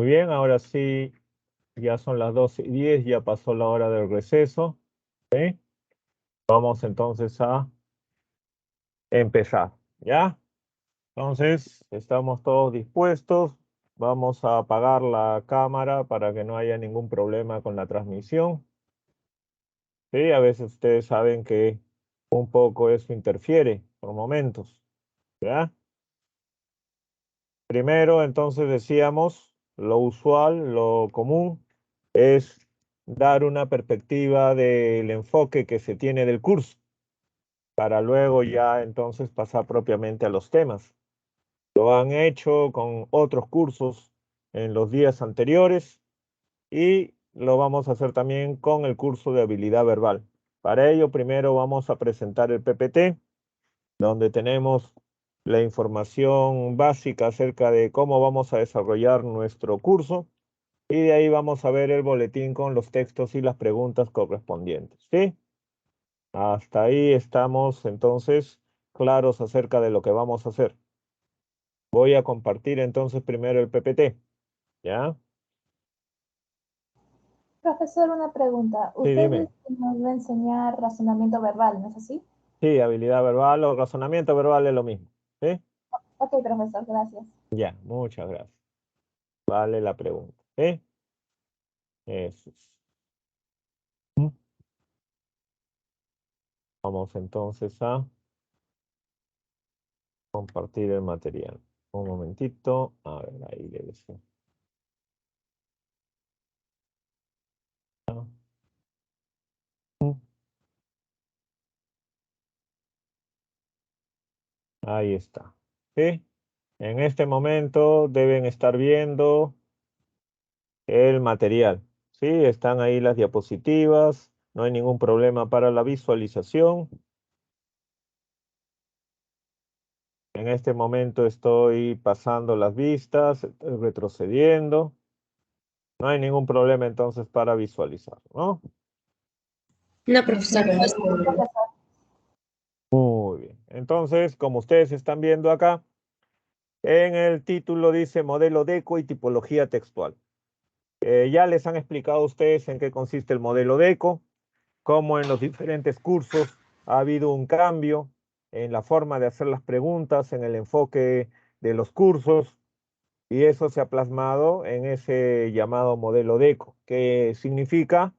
Muy bien, ahora sí, ya son las 12:10, ya pasó la hora del receso. ¿Sí? Vamos entonces a empezar, ¿ya? Entonces, estamos todos dispuestos. Vamos a apagar la cámara para que no haya ningún problema con la transmisión. Sí, a veces ustedes saben que un poco eso interfiere por momentos, ¿ya? Primero, entonces decíamos, lo usual, lo común, es dar una perspectiva del enfoque que se tiene del curso, para luego ya entonces pasar propiamente a los temas. Lo han hecho con otros cursos en los días anteriores y lo vamos a hacer también con el curso de habilidad verbal. Para ello, primero vamos a presentar el PPT, donde tenemos la información básica acerca de cómo vamos a desarrollar nuestro curso y de ahí vamos a ver el boletín con los textos y las preguntas correspondientes, ¿sí? Hasta ahí estamos entonces claros acerca de lo que vamos a hacer. Voy a compartir entonces primero el PPT, ¿ya? Profesor, una pregunta. Sí, Usted dime. nos va a enseñar razonamiento verbal, ¿no es así? Sí, habilidad verbal o razonamiento verbal es lo mismo, ¿sí? Ok, profesor, gracias. Ya, muchas gracias. Vale la pregunta, ¿sí? Eso es. Vamos entonces a compartir el material. Un momentito. A ver, ahí debe ser. Ahí está. ¿Sí? En este momento deben estar viendo el material. ¿Sí? Están ahí las diapositivas. No hay ningún problema para la visualización. En este momento estoy pasando las vistas, estoy retrocediendo. No hay ningún problema entonces para visualizar, ¿no? No, profesor, no está Sí, bien. profesor. Muy bien. Entonces, como ustedes están viendo acá, en el título dice modelo DECO y tipología textual. Ya les han explicado a ustedes en qué consiste el modelo DECO, cómo en los diferentes cursos ha habido un cambio en la forma de hacer las preguntas, en el enfoque de los cursos, y eso se ha plasmado en ese llamado modelo DECO. ¿Qué significa?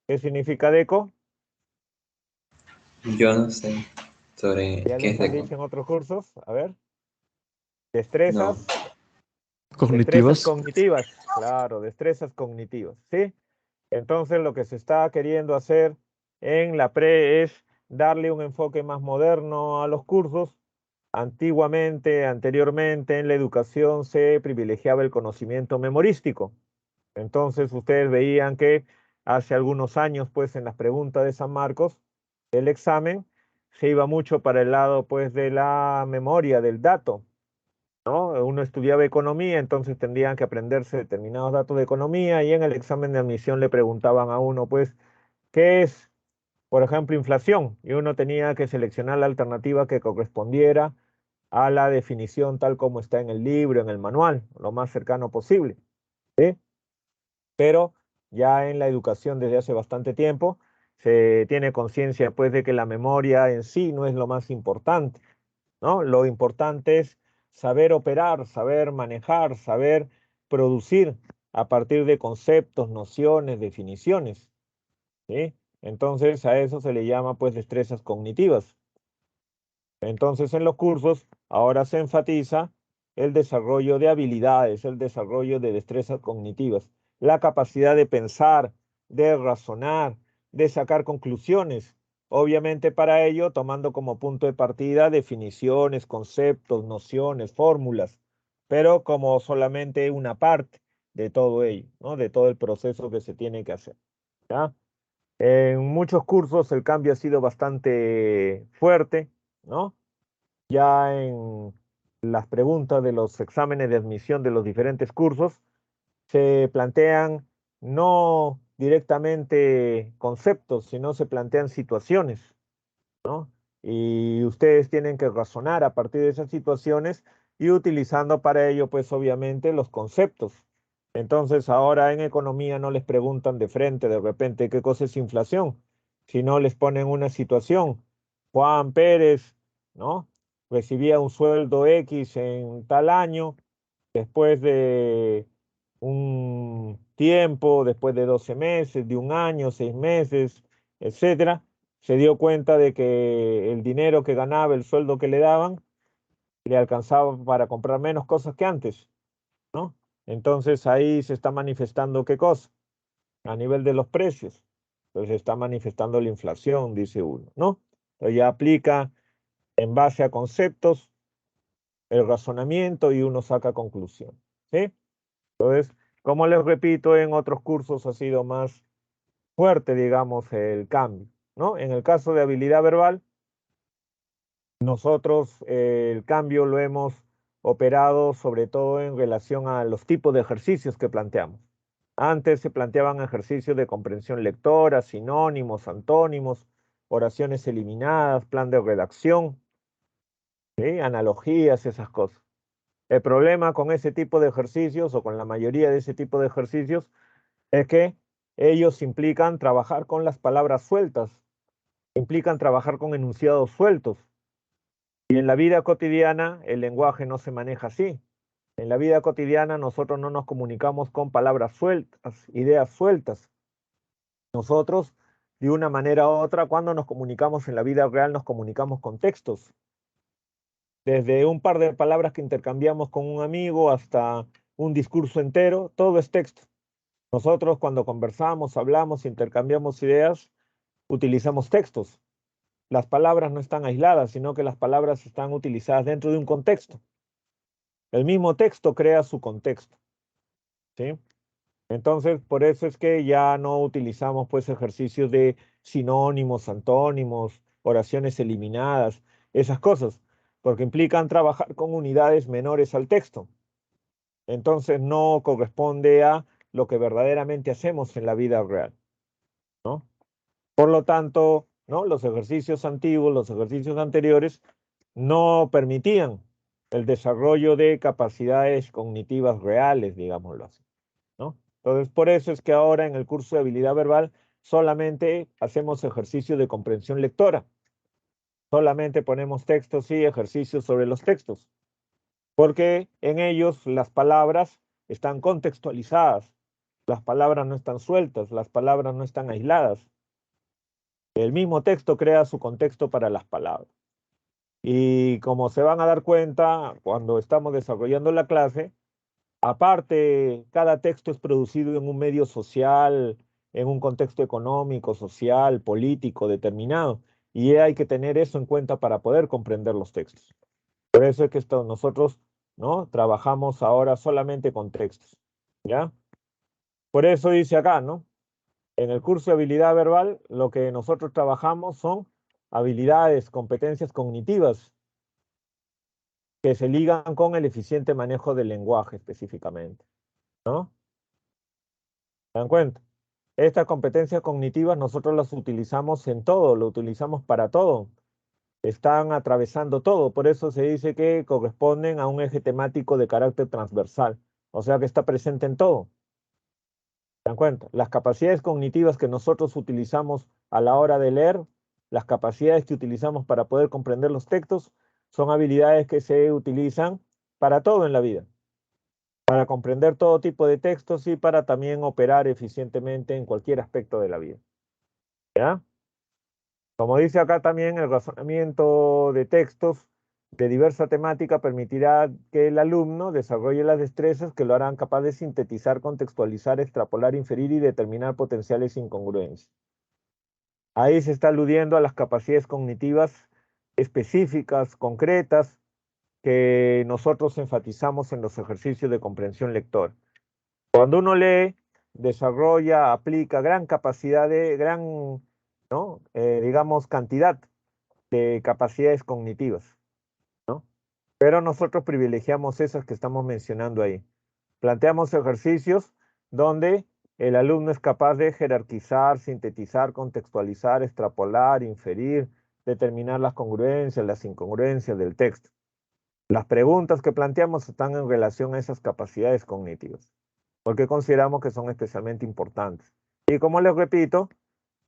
¿Qué significa DECO? Yo no sé sobre ¿Ya qué les es han DECO. dicho en otros cursos? A ver. No. Destrezas. Destrezas Cognitivas. cognitivas, claro, destrezas cognitivas, ¿sí? Entonces lo que se está queriendo hacer en la pre es darle un enfoque más moderno a los cursos. Antiguamente, anteriormente, en la educación se privilegiaba el conocimiento memorístico. Entonces ustedes veían que hace algunos años, pues en las preguntas de San Marcos, el examen se iba mucho para el lado, pues, de la memoria, del dato, ¿no? Uno estudiaba economía, entonces tendrían que aprenderse determinados datos de economía y en el examen de admisión le preguntaban a uno, pues, ¿qué es, por ejemplo, inflación? Y uno tenía que seleccionar la alternativa que correspondiera a la definición tal como está en el libro, en el manual, lo más cercano posible, ¿sí? Pero ya en la educación desde hace bastante tiempo se tiene conciencia, pues, de que la memoria en sí no es lo más importante, ¿no? Lo importante es saber operar, saber manejar, saber producir a partir de conceptos, nociones, definiciones, ¿sí? Entonces a eso se le llama pues destrezas cognitivas. Entonces en los cursos ahora se enfatiza el desarrollo de habilidades, el desarrollo de destrezas cognitivas, la capacidad de pensar, de razonar, de sacar conclusiones. Obviamente para ello tomando como punto de partida definiciones, conceptos, nociones, fórmulas, pero como solamente una parte de todo ello, ¿no? De todo el proceso que se tiene que hacer, ¿ya? En muchos cursos el cambio ha sido bastante fuerte, ¿no? Ya en las preguntas de los exámenes de admisión de los diferentes cursos se plantean no directamente conceptos, sino se plantean situaciones, ¿no? Y ustedes tienen que razonar a partir de esas situaciones y utilizando para ello, pues obviamente, los conceptos, Entonces ahora en economía no les preguntan de frente de repente qué cosa es inflación, sino les ponen una situación. Juan Pérez, ¿no? Recibía un sueldo X en tal año, después de un tiempo, después de 12 meses, de un año, 6 meses, etcétera, se dio cuenta de que el dinero que ganaba, el sueldo que le daban, le alcanzaba para comprar menos cosas que antes, ¿no? Entonces ahí se está manifestando ¿qué cosa? A nivel de los precios. Pues se está manifestando la inflación, dice uno, ¿no? Entonces ya aplica en base a conceptos el razonamiento y uno saca conclusión, ¿sí? Entonces, como les repito, en otros cursos ha sido más fuerte, digamos, el cambio, ¿no? En el caso de habilidad verbal, nosotros el cambio lo hemos operado sobre todo en relación a los tipos de ejercicios que planteamos. Antes se planteaban ejercicios de comprensión lectora, sinónimos, antónimos, oraciones eliminadas, plan de redacción, ¿sí? Analogías, esas cosas. El problema con ese tipo de ejercicios o con la mayoría de ese tipo de ejercicios es que ellos implican trabajar con las palabras sueltas, implican trabajar con enunciados sueltos. Y en la vida cotidiana el lenguaje no se maneja así. En la vida cotidiana nosotros no nos comunicamos con palabras sueltas, ideas sueltas. Nosotros, de una manera u otra, cuando nos comunicamos en la vida real, nos comunicamos con textos. Desde un par de palabras que intercambiamos con un amigo hasta un discurso entero, todo es texto. Nosotros cuando conversamos, hablamos, intercambiamos ideas, utilizamos textos. Las palabras no están aisladas, sino que las palabras están utilizadas dentro de un contexto. El mismo texto crea su contexto, ¿sí? Entonces, por eso es que ya no utilizamos pues ejercicios de sinónimos, antónimos, oraciones eliminadas, esas cosas, porque implican trabajar con unidades menores al texto. Entonces no corresponde a lo que verdaderamente hacemos en la vida real, ¿no? Por lo tanto, ¿no? Los ejercicios antiguos, los ejercicios anteriores, no permitían el desarrollo de capacidades cognitivas reales, digámoslo así, ¿no? Entonces, por eso es que ahora en el curso de habilidad verbal solamente hacemos ejercicios de comprensión lectora. Solamente ponemos textos y ejercicios sobre los textos, porque en ellos las palabras están contextualizadas, las palabras no están sueltas, las palabras no están aisladas. El mismo texto crea su contexto para las palabras. Y como se van a dar cuenta cuando estamos desarrollando la clase, aparte, cada texto es producido en un medio social, en un contexto económico, social, político determinado, y hay que tener eso en cuenta para poder comprender los textos. Por eso es que nosotros, ¿no? Trabajamos ahora solamente con textos, ¿ya? Por eso dice acá, ¿no? En el curso de habilidad verbal, lo que nosotros trabajamos son habilidades, competencias cognitivas que se ligan con el eficiente manejo del lenguaje específicamente, ¿no? ¿Se dan cuenta? Estas competencias cognitivas nosotros las utilizamos en todo, lo utilizamos para todo. Están atravesando todo, por eso se dice que corresponden a un eje temático de carácter transversal, o sea que está presente en todo. ¿Se dan cuenta? Las capacidades cognitivas que nosotros utilizamos a la hora de leer, las capacidades que utilizamos para poder comprender los textos, son habilidades que se utilizan para todo en la vida, para comprender todo tipo de textos y para también operar eficientemente en cualquier aspecto de la vida. ¿Ya? Como dice acá también, el razonamiento de textos de diversa temática permitirá que el alumno desarrolle las destrezas que lo harán capaz de sintetizar, contextualizar, extrapolar, inferir y determinar potenciales incongruencias. Ahí se está aludiendo a las capacidades cognitivas específicas, concretas, que nosotros enfatizamos en los ejercicios de comprensión lectora. Cuando uno lee, desarrolla, aplica gran capacidad ¿no? Digamos, cantidad de capacidades cognitivas, ¿no? Pero nosotros privilegiamos esas que estamos mencionando ahí. Planteamos ejercicios donde el alumno es capaz de jerarquizar, sintetizar, contextualizar, extrapolar, inferir, determinar las congruencias, las incongruencias del texto. Las preguntas que planteamos están en relación a esas capacidades cognitivas. porque consideramos que son especialmente importantes. Y como les repito,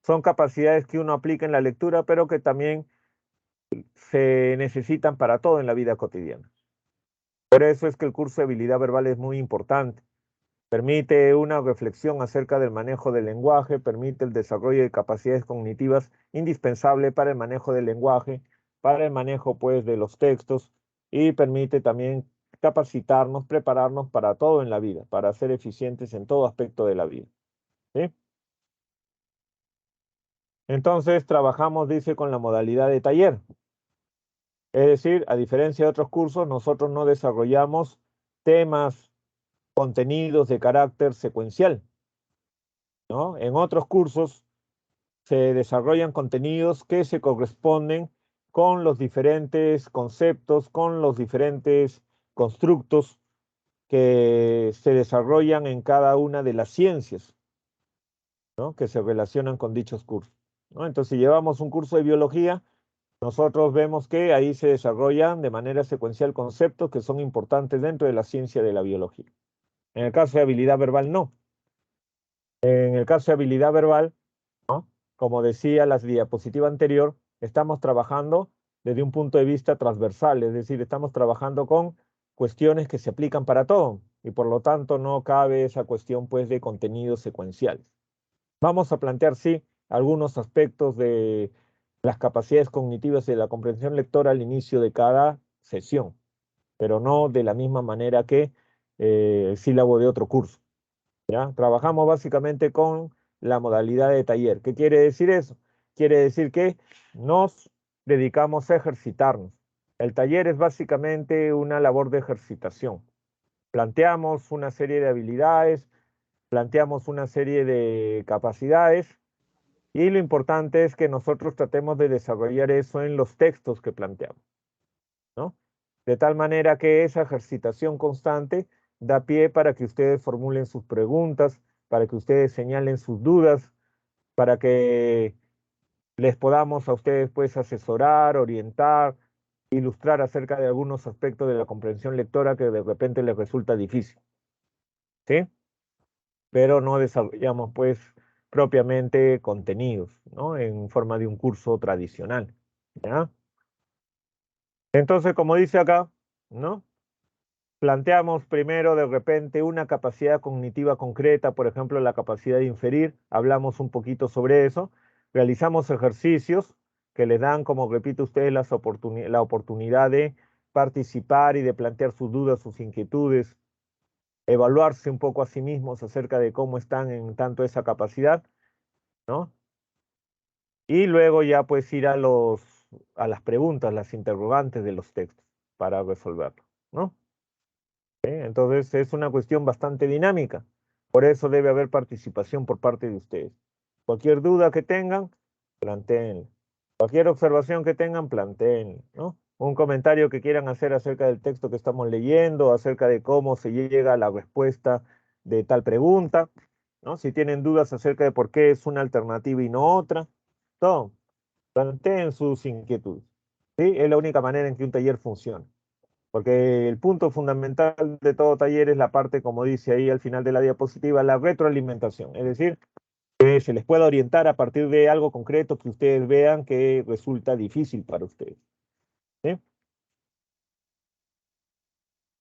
son capacidades que uno aplica en la lectura, pero que también se necesitan para todo en la vida cotidiana. Por eso es que el curso de habilidad verbal es muy importante. Permite una reflexión acerca del manejo del lenguaje, permite el desarrollo de capacidades cognitivas indispensables para el manejo del lenguaje, para el manejo, pues, de los textos, y permite también capacitarnos, prepararnos para todo en la vida, para ser eficientes en todo aspecto de la vida. ¿Sí? Entonces, trabajamos, dice, con la modalidad de taller. Es decir, a diferencia de otros cursos, nosotros no desarrollamos temas, contenidos de carácter secuencial, ¿no? En otros cursos se desarrollan contenidos que se corresponden con los diferentes conceptos, con los diferentes constructos que se desarrollan en cada una de las ciencias, ¿no? Que se relacionan con dichos cursos, ¿no? Entonces, si llevamos un curso de biología, nosotros vemos que ahí se desarrollan de manera secuencial conceptos que son importantes dentro de la ciencia de la biología. En el caso de habilidad verbal, no. En el caso de habilidad verbal, ¿no? Como decía la diapositiva anterior, estamos trabajando desde un punto de vista transversal, es decir, estamos trabajando con cuestiones que se aplican para todo y por lo tanto no cabe esa cuestión, pues, de contenidos secuenciales. Vamos a plantear, sí, algunos aspectos de las capacidades cognitivas y de la comprensión lectora al inicio de cada sesión, pero no de la misma manera que el sílabo de otro curso, ¿ya? Trabajamos básicamente con la modalidad de taller. ¿Qué quiere decir eso? Quiere decir que nos dedicamos a ejercitarnos. El taller es básicamente una labor de ejercitación. Planteamos una serie de habilidades, planteamos una serie de capacidades y lo importante es que nosotros tratemos de desarrollar eso en los textos que planteamos, ¿no? De tal manera que esa ejercitación constante da pie para que ustedes formulen sus preguntas, para que ustedes señalen sus dudas, para que les podamos a ustedes, pues, asesorar, orientar, ilustrar acerca de algunos aspectos de la comprensión lectora que de repente les resulta difícil, ¿sí? Pero no desarrollamos, pues, propiamente contenidos, ¿no? En forma de un curso tradicional, ¿ya? Entonces, como dice acá, ¿no? Planteamos primero de repente una capacidad cognitiva concreta, por ejemplo, la capacidad de inferir, hablamos un poquito sobre eso, realizamos ejercicios que les dan, como repito ustedes, la oportunidad de participar y de plantear sus dudas, sus inquietudes, evaluarse un poco a sí mismos acerca de cómo están en tanto esa capacidad, ¿no? Y luego ya pues ir a las preguntas, las interrogantes de los textos para resolverlo, ¿no? Entonces es una cuestión bastante dinámica. Por eso debe haber participación por parte de ustedes. Cualquier duda que tengan, plantéenla. Cualquier observación que tengan, plantéenla, ¿no? Un comentario que quieran hacer acerca del texto que estamos leyendo, acerca de cómo se llega a la respuesta de tal pregunta, ¿no? Si tienen dudas acerca de por qué es una alternativa y no otra, todo, planteen sus inquietudes, ¿sí? Es la única manera en que un taller funciona. Porque el punto fundamental de todo taller es la parte, como dice ahí al final de la diapositiva, la retroalimentación. Es decir, que se les pueda orientar a partir de algo concreto que ustedes vean que resulta difícil para ustedes, ¿sí?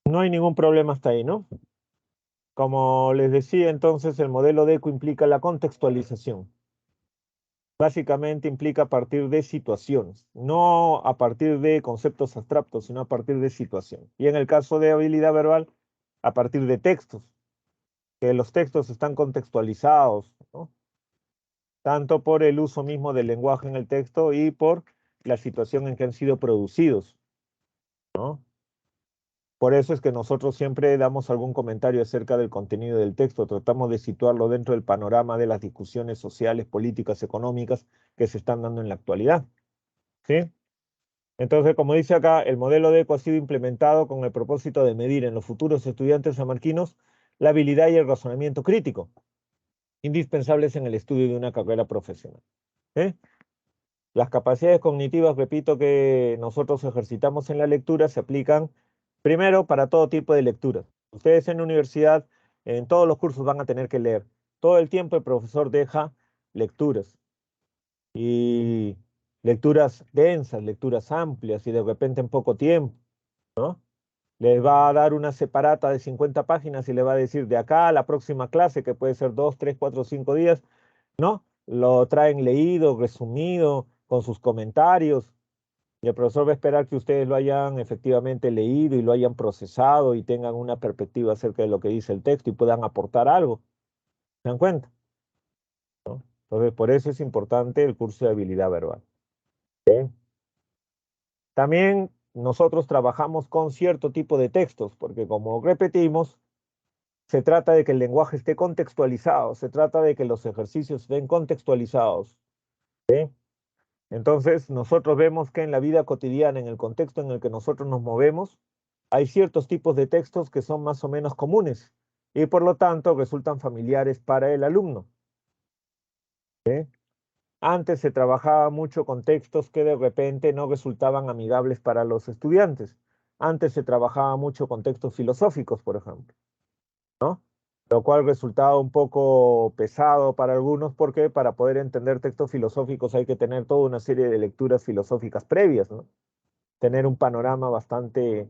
No hay ningún problema hasta ahí, ¿no? Como les decía, entonces, el modelo DECO implica la contextualización. Básicamente implica a partir de situaciones, no a partir de conceptos abstractos, sino a partir de situaciones. Y en el caso de habilidad verbal, a partir de textos, que los textos están contextualizados, ¿no? Tanto por el uso mismo del lenguaje en el texto y por la situación en que han sido producidos, ¿no? Por eso es que nosotros siempre damos algún comentario acerca del contenido del texto, tratamos de situarlo dentro del panorama de las discusiones sociales, políticas, económicas que se están dando en la actualidad, ¿sí? Entonces, como dice acá, el modelo DECO ha sido implementado con el propósito de medir en los futuros estudiantes sanmarquinos la habilidad y el razonamiento crítico, indispensables en el estudio de una carrera profesional, ¿eh? Las capacidades cognitivas, repito, que nosotros ejercitamos en la lectura se aplican primero para todo tipo de lecturas. Ustedes en la universidad en todos los cursos van a tener que leer. Todo el tiempo el profesor deja lecturas. Y lecturas densas, lecturas amplias y de repente en poco tiempo, ¿no? Les va a dar una separata de 50 páginas y le va a decir de acá a la próxima clase, que puede ser 2, 3, 4, 5 días, ¿no? Lo traen leído, resumido, con sus comentarios. Y el profesor va a esperar que ustedes lo hayan efectivamente leído y lo hayan procesado y tengan una perspectiva acerca de lo que dice el texto y puedan aportar algo. ¿Se dan cuenta? ¿No? Entonces, por eso es importante el curso de habilidad verbal. ¿Sí? También nosotros trabajamos con cierto tipo de textos, porque como repetimos, se trata de que el lenguaje esté contextualizado, se trata de que los ejercicios estén contextualizados. ¿Sí? Entonces, nosotros vemos que en la vida cotidiana, en el contexto en el que nosotros nos movemos, hay ciertos tipos de textos que son más o menos comunes y por lo tanto resultan familiares para el alumno. ¿Sí? Antes se trabajaba mucho con textos que de repente no resultaban amigables para los estudiantes. Antes se trabajaba mucho con textos filosóficos, por ejemplo, ¿no? Lo cual resultaba un poco pesado para algunos porque para poder entender textos filosóficos hay que tener toda una serie de lecturas filosóficas previas, ¿no? Tener un panorama bastante,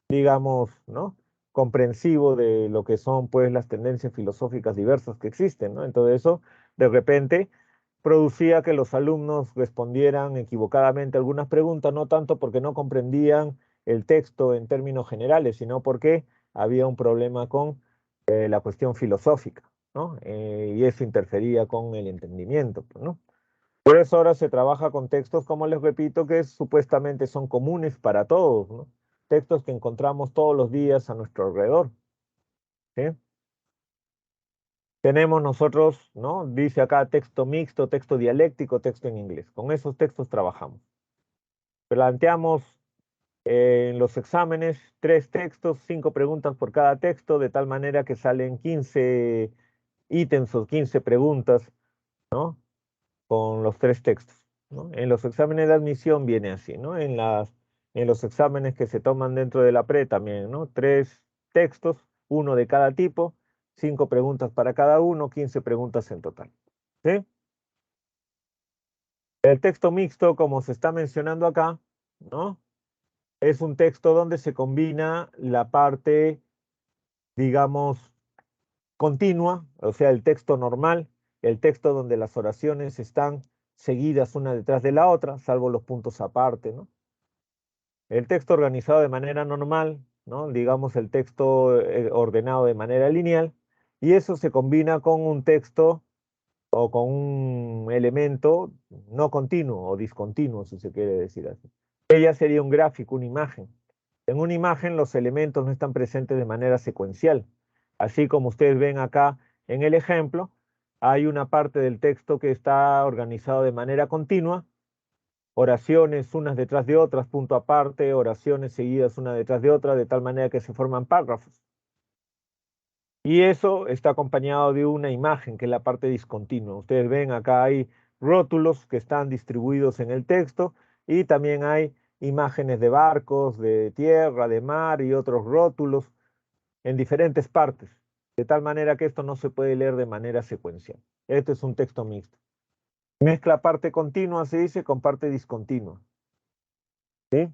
digamos, ¿no? Comprensivo de lo que son pues las tendencias filosóficas diversas que existen, ¿no? Entonces eso de repente producía que los alumnos respondieran equivocadamente algunas preguntas, no tanto porque no comprendían el texto en términos generales, sino porque había un problema con la cuestión filosófica, ¿no? Y eso interfería con el entendimiento, pues, ¿no? Por eso ahora se trabaja con textos, como les repito, que supuestamente son comunes para todos, ¿no? Textos que encontramos todos los días a nuestro alrededor, ¿sí? Tenemos nosotros, ¿no? Dice acá texto mixto, texto dialéctico, texto en inglés. Con esos textos trabajamos. Planteamos en los exámenes 3 textos, 5 preguntas por cada texto, de tal manera que salen 15 ítems o 15 preguntas, ¿no? Con los 3 textos, ¿no? En los exámenes de admisión viene así, ¿no? En los exámenes que se toman dentro de la pre también, ¿no? 3 textos, 1 de cada tipo, 5 preguntas para cada uno, 15 preguntas en total, ¿sí? El texto mixto, como se está mencionando acá, ¿no? Es un texto donde se combina la parte, digamos, continua, o sea, el texto normal, el texto donde las oraciones están seguidas una detrás de la otra, salvo los puntos aparte, ¿no? El texto organizado de manera normal, ¿no? Digamos el texto ordenado de manera lineal, y eso se combina con un texto o con un elemento no continuo o discontinuo, si se quiere decir así. Ella sería un gráfico, una imagen. En una imagen los elementos no están presentes de manera secuencial. Así como ustedes ven acá en el ejemplo, hay una parte del texto que está organizado de manera continua, oraciones unas detrás de otras, punto aparte, oraciones seguidas una detrás de otra, de tal manera que se forman párrafos. Y eso está acompañado de una imagen, que es la parte discontinua. Ustedes ven acá hay rótulos que están distribuidos en el texto y también hay imágenes de barcos, de tierra, de mar y otros rótulos en diferentes partes, de tal manera que esto no se puede leer de manera secuencial. Este es un texto mixto. Mezcla parte continua, se dice, con parte discontinua, ¿sí?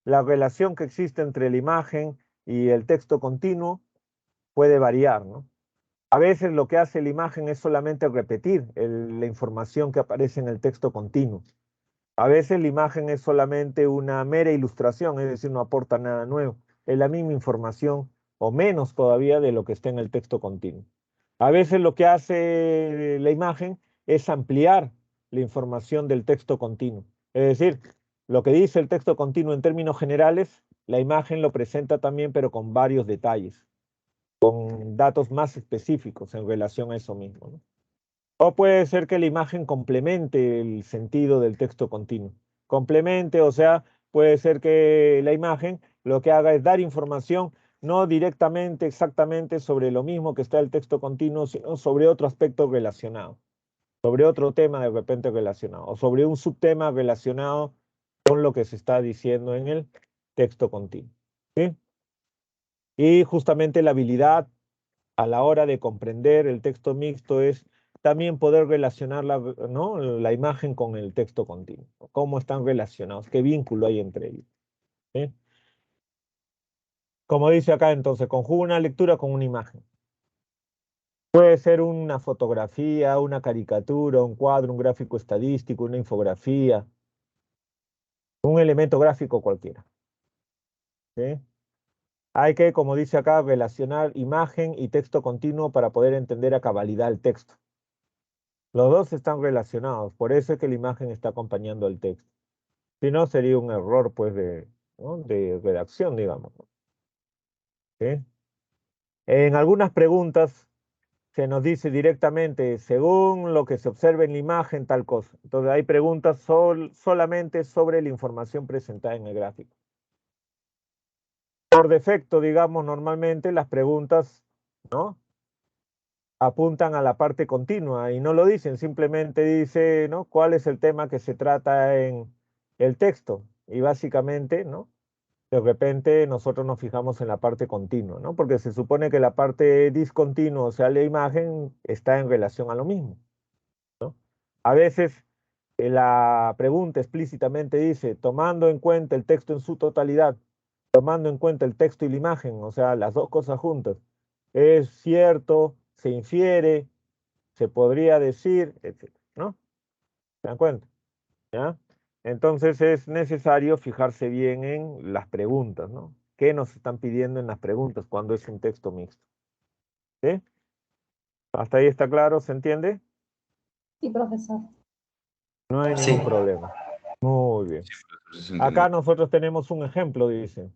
La relación que existe entre la imagen y el texto continuo puede variar, ¿no? A veces lo que hace la imagen es solamente repetir la información que aparece en el texto continuo. A veces la imagen es solamente una mera ilustración, es decir, no aporta nada nuevo. Es la misma información o menos todavía de lo que está en el texto continuo. A veces lo que hace la imagen es ampliar la información del texto continuo. Es decir, lo que dice el texto continuo en términos generales, la imagen lo presenta también, pero con varios detalles, con datos más específicos en relación a eso mismo, ¿no? O puede ser que la imagen complemente el sentido del texto continuo. Complemente, o sea, puede ser que la imagen lo que haga es dar información no directamente, exactamente sobre lo mismo que está el texto continuo, sino sobre otro aspecto relacionado, sobre otro tema de repente relacionado, o sobre un subtema relacionado con lo que se está diciendo en el texto continuo, ¿sí? Y justamente la habilidad a la hora de comprender el texto mixto es también poder relacionar la imagen con el texto continuo. ¿Cómo están relacionados? ¿Qué vínculo hay entre ellos? ¿Sí? Como dice acá, entonces, conjuga una lectura con una imagen. Puede ser una fotografía, una caricatura, un cuadro, un gráfico estadístico, una infografía, un elemento gráfico cualquiera. ¿Sí? Hay que, como dice acá, relacionar imagen y texto continuo para poder entender a cabalidad el texto. Los dos están relacionados, por eso es que la imagen está acompañando al texto. Si no, sería un error, pues, ¿no? de redacción, digamos. ¿Sí? En algunas preguntas se nos dice directamente, según lo que se observa en la imagen, tal cosa. Entonces hay preguntas solamente sobre la información presentada en el gráfico. Por defecto, digamos, normalmente las preguntas, ¿no?, apuntan a la parte continua y no lo dicen, simplemente dice, ¿no?, cuál es el tema que se trata en el texto. Y básicamente, ¿no?, de repente nosotros nos fijamos en la parte continua, ¿no? Porque se supone que la parte discontinua, o sea, la imagen, está en relación a lo mismo, ¿no? A veces la pregunta explícitamente dice, tomando en cuenta el texto en su totalidad, tomando en cuenta el texto y la imagen, o sea, las dos cosas juntas, es cierto, se infiere, se podría decir, etc., ¿no? ¿Se dan cuenta? ¿Ya? Entonces es necesario fijarse bien en las preguntas, ¿no? ¿Qué nos están pidiendo en las preguntas cuando es un texto mixto? ¿Sí? ¿Hasta ahí está claro? ¿Se entiende? Sí, profesor. No hay Sí. ningún problema. Muy bien. Se Acá entendió. nosotros tenemos un ejemplo, dice.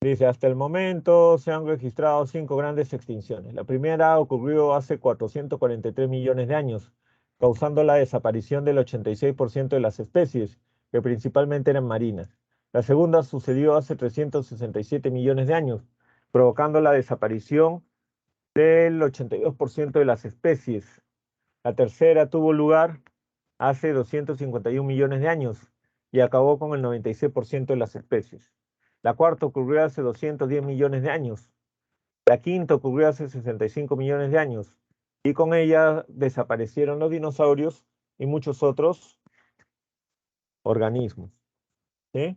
Dice, hasta el momento se han registrado 5 grandes extinciones. La primera ocurrió hace 443 millones de años, causando la desaparición del 86% de las especies, que principalmente eran marinas. La segunda sucedió hace 367 millones de años, provocando la desaparición del 82% de las especies. La tercera tuvo lugar hace 251 millones de años y acabó con el 96% de las especies. La cuarta ocurrió hace 210 millones de años. La quinta ocurrió hace 65 millones de años. Y con ella desaparecieron los dinosaurios y muchos otros organismos. ¿Sí?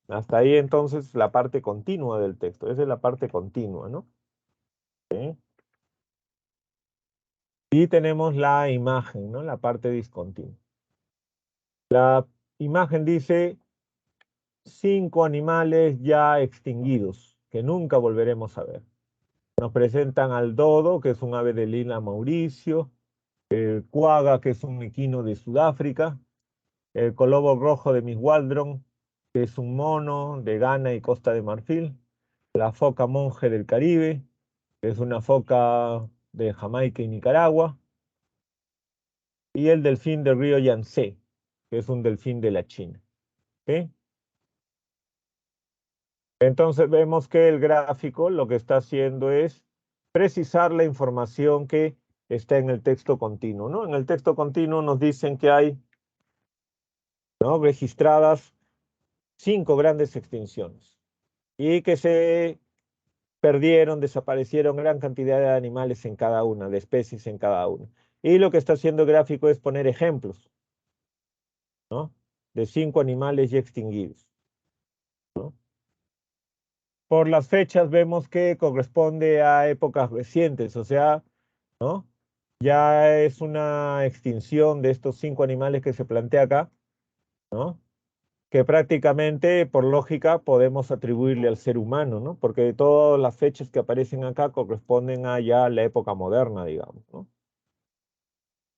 Hasta ahí entonces la parte continua del texto. Esa es la parte continua, ¿no? ¿Sí? Y tenemos la imagen, ¿no? La parte discontinua. La imagen dice 5 animales ya extinguidos que nunca volveremos a ver. Nos presentan al dodo, que es un ave de lila Mauricio, el cuaga, que es un equino de Sudáfrica, el colobo rojo de Miss Waldron, que es un mono de Ghana y Costa de Marfil, la foca monje del Caribe, que es una foca de Jamaica y Nicaragua, y el delfín del río Yangtze, que es un delfín de la China. ¿Sí? Entonces vemos que el gráfico lo que está haciendo es precisar la información que está en el texto continuo, ¿no? En el texto continuo nos dicen que hay, ¿no?, registradas 5 grandes extinciones y que se perdieron, desaparecieron gran cantidad de animales en cada una, de especies en cada una. Y lo que está haciendo el gráfico es poner ejemplos, ¿no?, de 5 animales ya extinguidos, ¿no? Por las fechas vemos que corresponde a épocas recientes, o sea, ¿no?, ya es una extinción de estos 5 animales que se plantea acá, ¿no?, que prácticamente, por lógica, podemos atribuirle al ser humano, ¿no?, porque todas las fechas que aparecen acá corresponden a ya la época moderna, digamos, ¿no?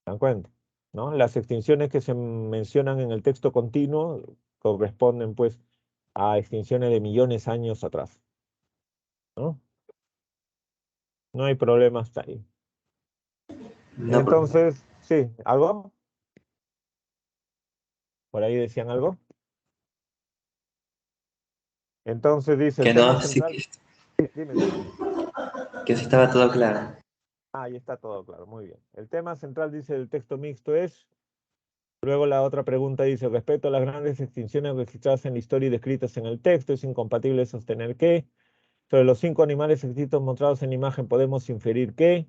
¿Se dan cuenta? ¿No? Las extinciones que se mencionan en el texto continuo corresponden, pues, a extinciones de millones de años atrás, ¿no? No hay problema hasta ahí. No, profesor. Entonces, sí, ¿algo? ¿Por ahí decían algo? Entonces dice el Que tema no, sí, central. Sí, dime, dime. que sí estaba todo claro. Ahí está todo claro, muy bien. El tema central, dice, el texto mixto es. Luego la otra pregunta dice, respecto a las grandes extinciones registradas en la historia y descritas en el texto, es incompatible sostener que Sobre los 5 animales escritos mostrados en la imagen podemos inferir que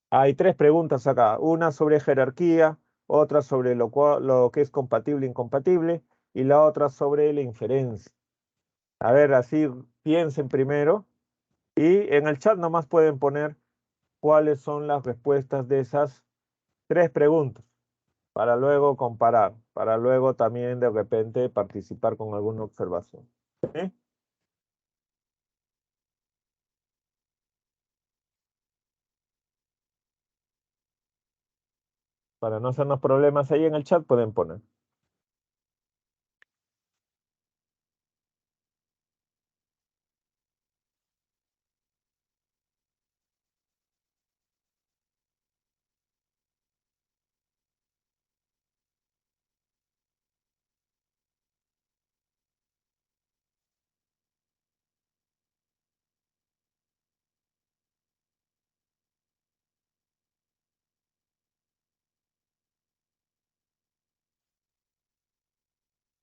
hay 3 preguntas acá. Una sobre jerarquía, otra sobre lo que es compatible e incompatible, y la otra sobre la inferencia. A ver, así piensen primero. Y en el chat nomás pueden poner cuáles son las respuestas de esas 3 preguntas, para luego comparar, para luego también de repente participar con alguna observación. ¿Sí? Para no hacernos problemas ahí en el chat pueden poner.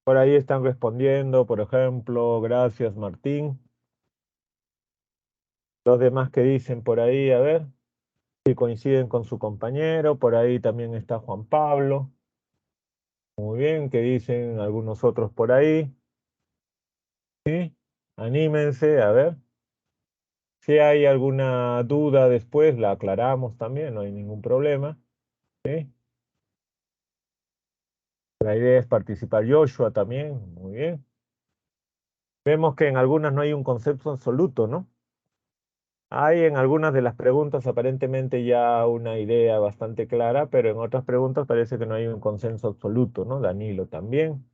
Por ahí están respondiendo, por ejemplo, gracias Martín. Los demás que dicen por ahí, a ver, si coinciden con su compañero, por ahí también está Juan Pablo. Muy bien, que dicen algunos otros por ahí. ¿Sí? Anímense, a ver. Si hay alguna duda después, la aclaramos también, no hay ningún problema. ¿Sí? La idea es participar. Joshua también, muy bien. Vemos que en algunas no hay un concepto absoluto, ¿no? Hay en algunas de las preguntas aparentemente ya una idea bastante clara, pero en otras preguntas parece que no hay un consenso absoluto, ¿no? Danilo también.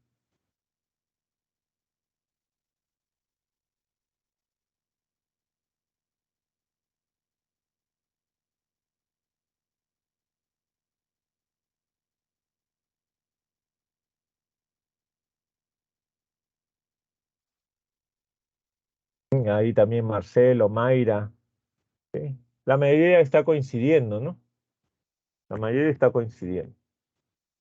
Ahí también Marcelo, Mayra. ¿Sí? La mayoría está coincidiendo, ¿no? La mayoría está coincidiendo.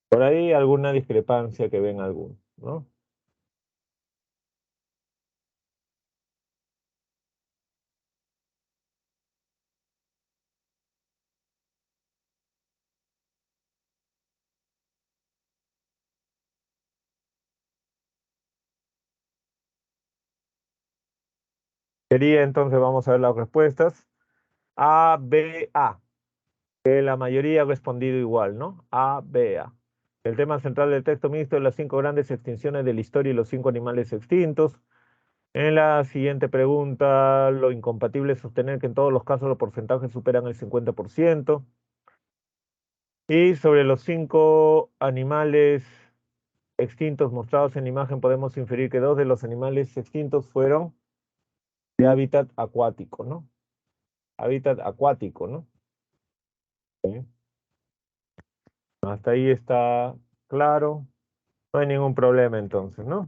Por ahí alguna discrepancia que ven algunos, ¿no? Sería entonces, vamos a ver las respuestas. A, B, A. Que la mayoría ha respondido igual, ¿no? A, B, A. El tema central del texto mixto es las 5 grandes extinciones de la historia y los 5 animales extintos. En la siguiente pregunta, lo incompatible es sostener que en todos los casos los porcentajes superan el 50%. Y sobre los 5 animales extintos mostrados en la imagen, podemos inferir que 2 de los animales extintos fueron de hábitat acuático, ¿no? Hábitat acuático, ¿no? ¿Sí? Hasta ahí está claro. No hay ningún problema entonces, ¿no?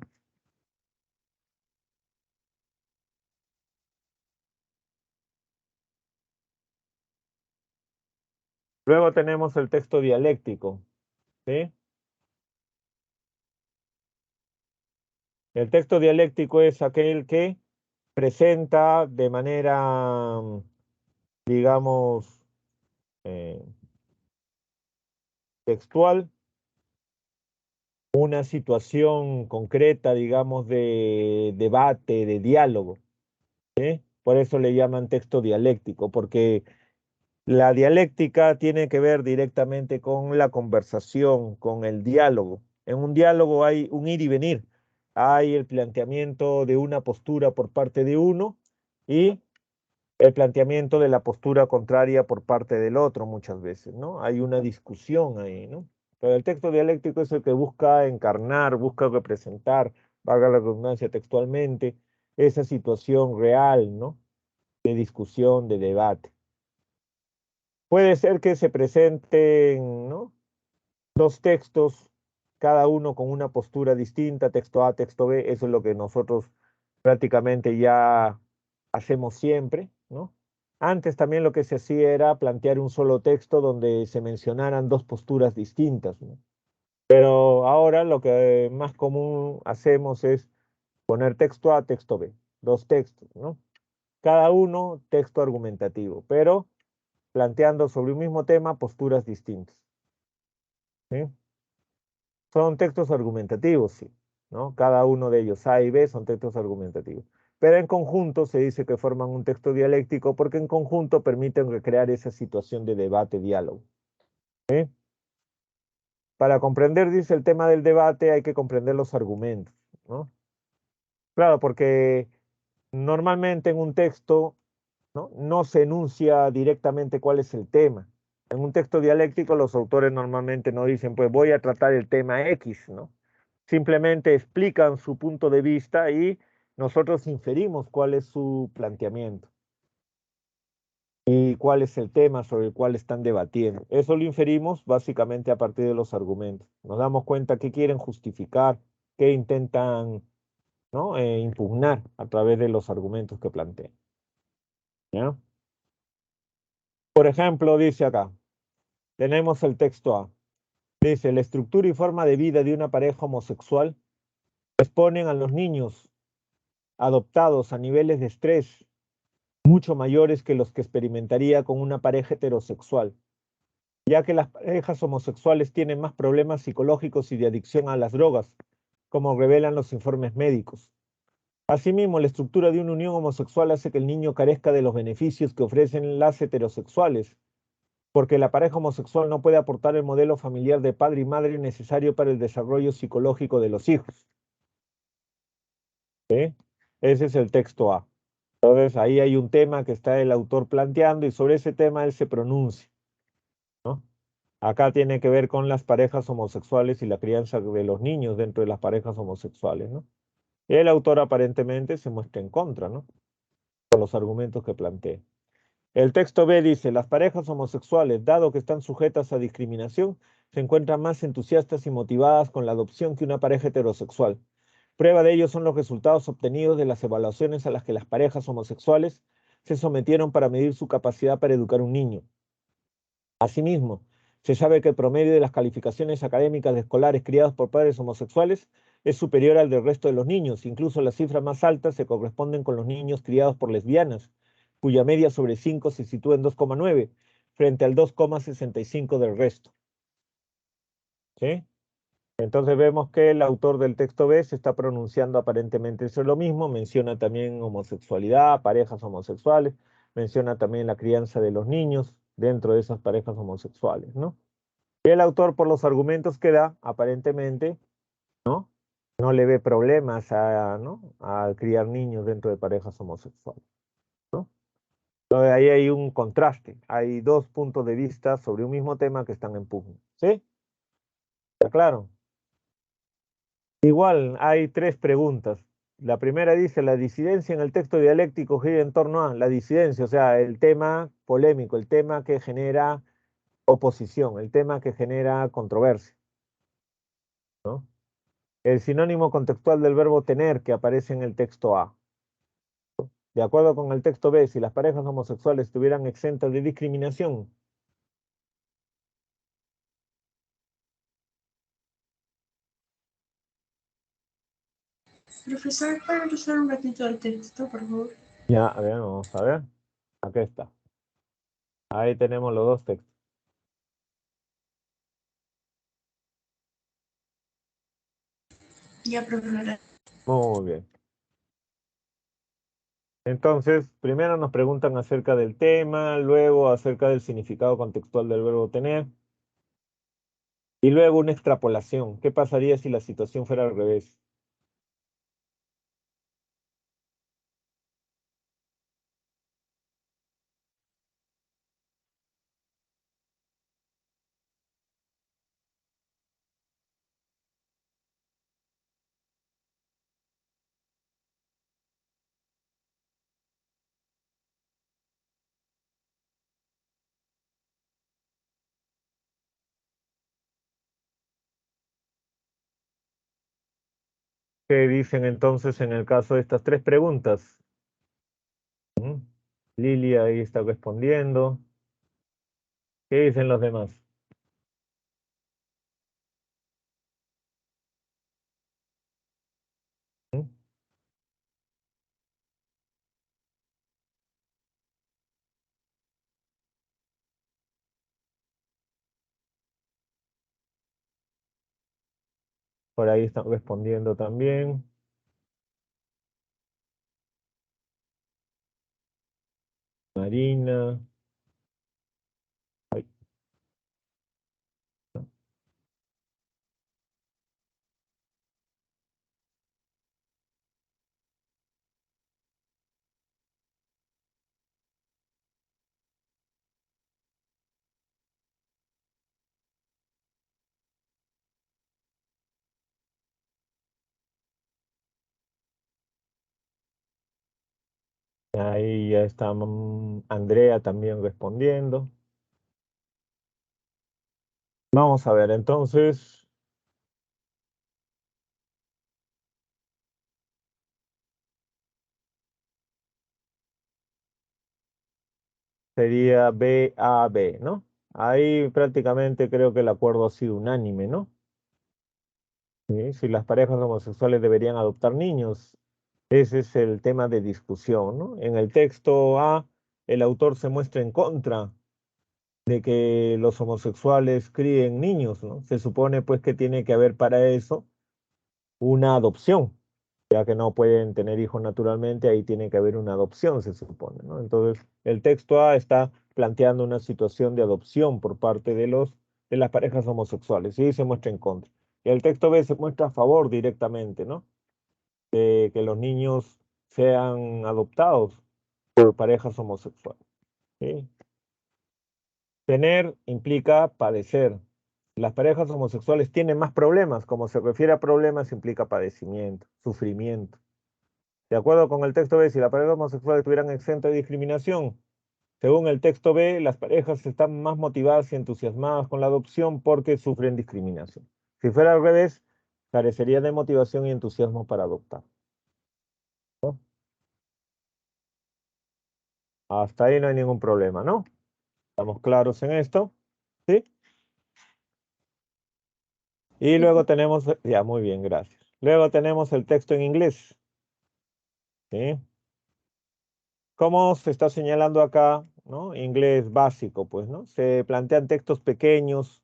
Luego tenemos el texto dialéctico, ¿sí? El texto dialéctico es aquel que presenta de manera, digamos, eh, textual una situación concreta, digamos, de debate, de diálogo, ¿sí? Por eso le llaman texto dialéctico, porque la dialéctica tiene que ver directamente con la conversación, con el diálogo. En un diálogo hay un ir y venir, hay el planteamiento de una postura por parte de uno y el planteamiento de la postura contraria por parte del otro muchas veces, ¿no? Hay una discusión ahí, ¿no? Pero el texto dialéctico es el que busca encarnar, busca representar, valga la redundancia textualmente, esa situación real, ¿no? De discusión, de debate. Puede ser que se presenten, ¿no? Dos textos, cada uno con una postura distinta, texto A, texto B, eso es lo que nosotros prácticamente ya hacemos siempre, ¿no? Antes también lo que se hacía era plantear un solo texto donde se mencionaran dos posturas distintas, ¿no? Pero ahora lo que más común hacemos es poner texto A, texto B, dos textos, ¿no? Cada uno texto argumentativo, pero planteando sobre un mismo tema posturas distintas. ¿Sí? Son textos argumentativos, sí, ¿no? Cada uno de ellos, A y B, son textos argumentativos. Pero en conjunto se dice que forman un texto dialéctico porque en conjunto permiten recrear esa situación de debate, diálogo. ¿Sí? Para comprender, dice, el tema del debate hay que comprender los argumentos, ¿no? Claro, porque normalmente en un texto, ¿no? No se enuncia directamente cuál es el tema. En un texto dialéctico los autores normalmente no dicen, pues voy a tratar el tema X, ¿no? Simplemente explican su punto de vista y nosotros inferimos cuál es su planteamiento y cuál es el tema sobre el cual están debatiendo. Eso lo inferimos básicamente a partir de los argumentos. Nos damos cuenta qué quieren justificar, qué intentan, ¿no? Impugnar a través de los argumentos que plantean. ¿Ya? Por ejemplo, dice acá, tenemos el texto A. Dice, la estructura y forma de vida de una pareja homosexual exponen a los niños adoptados a niveles de estrés mucho mayores que los que experimentaría con una pareja heterosexual, ya que las parejas homosexuales tienen más problemas psicológicos y de adicción a las drogas, como revelan los informes médicos. Asimismo, la estructura de una unión homosexual hace que el niño carezca de los beneficios que ofrecen las heterosexuales, porque la pareja homosexual no puede aportar el modelo familiar de padre y madre necesario para el desarrollo psicológico de los hijos. ¿Sí? Ese es el texto A. Entonces, ahí hay un tema que está el autor planteando y sobre ese tema él se pronuncia, ¿no? Acá tiene que ver con las parejas homosexuales y la crianza de los niños dentro de las parejas homosexuales, ¿no? Y el autor aparentemente se muestra en contra, ¿no? Con los argumentos que plantea. El texto B dice, las parejas homosexuales, dado que están sujetas a discriminación, se encuentran más entusiastas y motivadas con la adopción que una pareja heterosexual. Prueba de ello son los resultados obtenidos de las evaluaciones a las que las parejas homosexuales se sometieron para medir su capacidad para educar un niño. Asimismo, se sabe que el promedio de las calificaciones académicas de escolares criados por padres homosexuales es superior al del resto de los niños. Incluso las cifras más altas se corresponden con los niños criados por lesbianas, cuya media sobre 5 se sitúa en 2,9, frente al 2,65 del resto. ¿Sí? Entonces vemos que el autor del texto B se está pronunciando aparentemente sobre lo mismo, menciona también homosexualidad, parejas homosexuales, menciona también la crianza de los niños dentro de esas parejas homosexuales, ¿no? Y el autor, por los argumentos que da, aparentemente, ¿no? No le ve problemas a, ¿no? a criar niños dentro de parejas homosexuales, ¿no? Entonces ahí hay un contraste, hay dos puntos de vista sobre un mismo tema que están en pugna, ¿sí? ¿Está claro? Igual, hay tres preguntas. La primera dice, la disidencia en el texto dialéctico gira en torno a la disidencia, o sea, el tema polémico, el tema que genera oposición, el tema que genera controversia, ¿no? El sinónimo contextual del verbo tener que aparece en el texto A. De acuerdo con el texto B, si las parejas homosexuales estuvieran exentas de discriminación, Profesor, ¿puede empezar un ratito el texto, por favor? ya, a ver, vamos a ver. Aquí está. Ahí tenemos los dos textos. Ya, profesora. Muy bien. Entonces, primero nos preguntan acerca del tema, luego acerca del significado contextual del verbo tener, y luego una extrapolación. ¿Qué pasaría si la situación fuera al revés? ¿Qué dicen entonces en el caso de estas tres preguntas? ¿Mm? Lili ahí está respondiendo. ¿Qué dicen los demás? ¿Mm? Por ahí están respondiendo también. Marina. Ay, ahí ya está Andrea también respondiendo. Vamos a ver, entonces, sería B a B, ¿no? Ahí prácticamente creo que el acuerdo ha sido unánime, ¿no? ¿Sí? Si las parejas homosexuales deberían adoptar niños, ese es el tema de discusión, ¿no? En el texto A, el autor se muestra en contra de que los homosexuales críen niños, ¿no? Se supone pues que tiene que haber para eso una adopción, ya que no pueden tener hijos naturalmente, ahí tiene que haber una adopción, se supone, ¿no? Entonces, el texto A está planteando una situación de adopción por parte de las parejas homosexuales, y se muestra en contra. Y el texto B se muestra a favor directamente, ¿no? De que los niños sean adoptados por parejas homosexuales, ¿sí? Tener implica padecer. Las parejas homosexuales tienen más problemas. Como se refiere a problemas, implica padecimiento, sufrimiento. De acuerdo con el texto B, si las parejas homosexuales estuvieran exentas de discriminación, según el texto B, las parejas están más motivadas y entusiasmadas con la adopción porque sufren discriminación. Si fuera al revés, carecería de motivación y entusiasmo para adoptar, ¿no? Hasta ahí no hay ningún problema, ¿no? ¿Estamos claros en esto? ¿Sí? Y luego tenemos, ya, muy bien, gracias. Luego tenemos el texto en inglés, ¿sí? Como se está señalando acá, ¿no? Inglés básico, pues, ¿no? Se plantean textos pequeños,